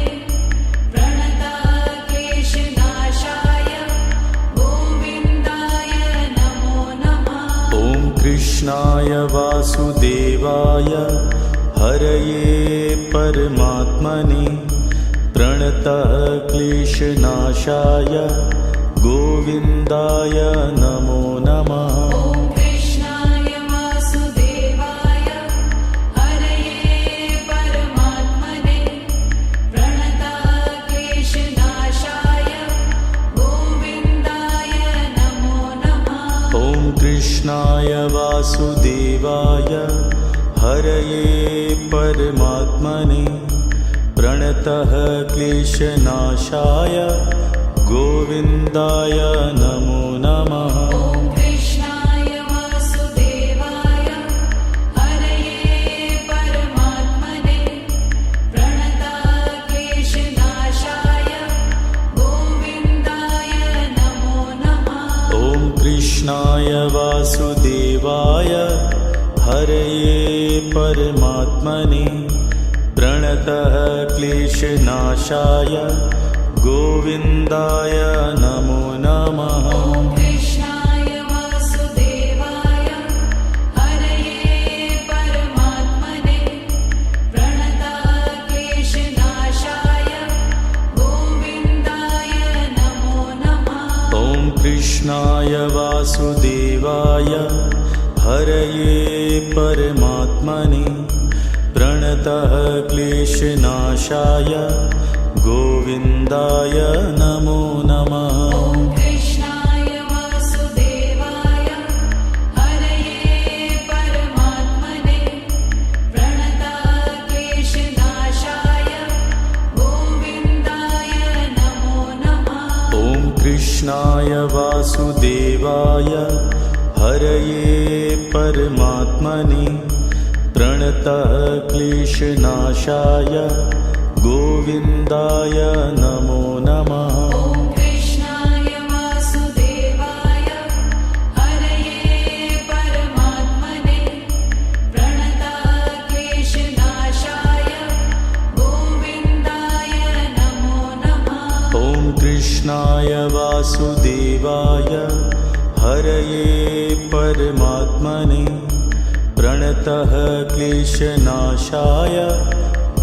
प्रणतः क्लेशनाशाय गोविन्दाय नमो नमः।
ॐ कृष्णाय वासुदेवाय हरये परमात्मने प्रणतः क्लेशनाशाय गोविन्दाय नमो नमः।
ॐ कृष्णाय वासुदेवाय हरये परमात्मने प्रणतः क्लेशनाशाय गोविन्दाय नमो नमः।
ॐ कृष्णाय वासुदेवाय हरये परमात्मने प्रणतः क्लेशनाशाय गोविन्दाय नमो नमः।
ॐ कृष्णाय वासुदेवाय हरये परमात्मने प्रणतः क्लेशनाशाय गोविन्दाय नमो नमः।
ॐ कृष्णाय वासुदेवाय हरये परमात्मने प्रणतः क्लेशनाशाय गोविन्दाय नमो नमः।
ॐ कृष्णाय वासुदेवाय हरये परमात्मने प्रणतः क्लेशनाशाय गोविन्दाय नमो नमः।
ॐ कृष्णाय वासुदेवाय हरये परमात्मने प्रणतः क्लेशनाशाय गोविन्दाय नमो नमः।
ॐ कृष्णाय वासुदेवाय हरये परमात्मने प्रणतः क्लेशनाशाय गोविन्दाय नमो नमः।
ॐ कृष्णाय वासुदेवाय हरये परमात्मने प्रणतः क्लेशनाशाय गोविन्दाय नमो नमः।
ॐ कृष्णाय वासुदेवाय हरये परमात्मने प्रणतः क्लेशनाशाय गोविन्दाय नमो नमः।
ॐ कृष्णाय वासुदेवाय हरये परमात्मने प्रणतः क्लेशनाशाय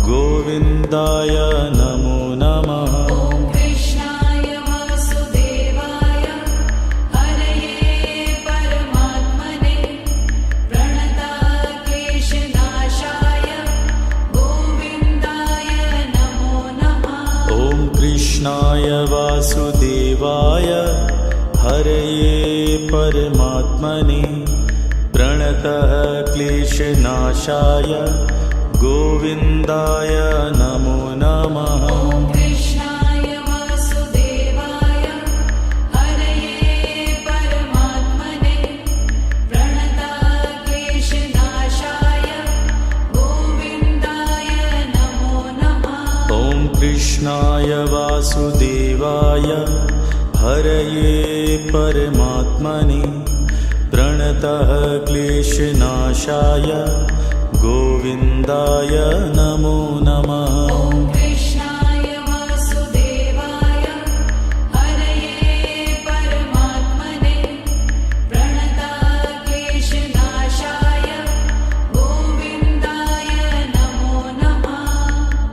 गोविन्दाय नमो नमः
ॐ कृष्णाय वासुदेवाय हरये परमात्मने प्रणतक्लेशनाशाय गोविन्दाय नमो नमः
ॐ कृष्णाय वासुदेवाय हरये परमात्मने प्रणतः क्लेशनाशाय गोविन्दाय नमो नमः
ॐ कृष्णाय वासुदेवाय हरये परमात्मने प्रणतक्लेशनाशाय गोविन्दाय नमो नमः
ॐ कृष्णाय वासुदेवाय हरये परमात्मने प्रणतः क्लेशनाशाय गोविन्दाय नमो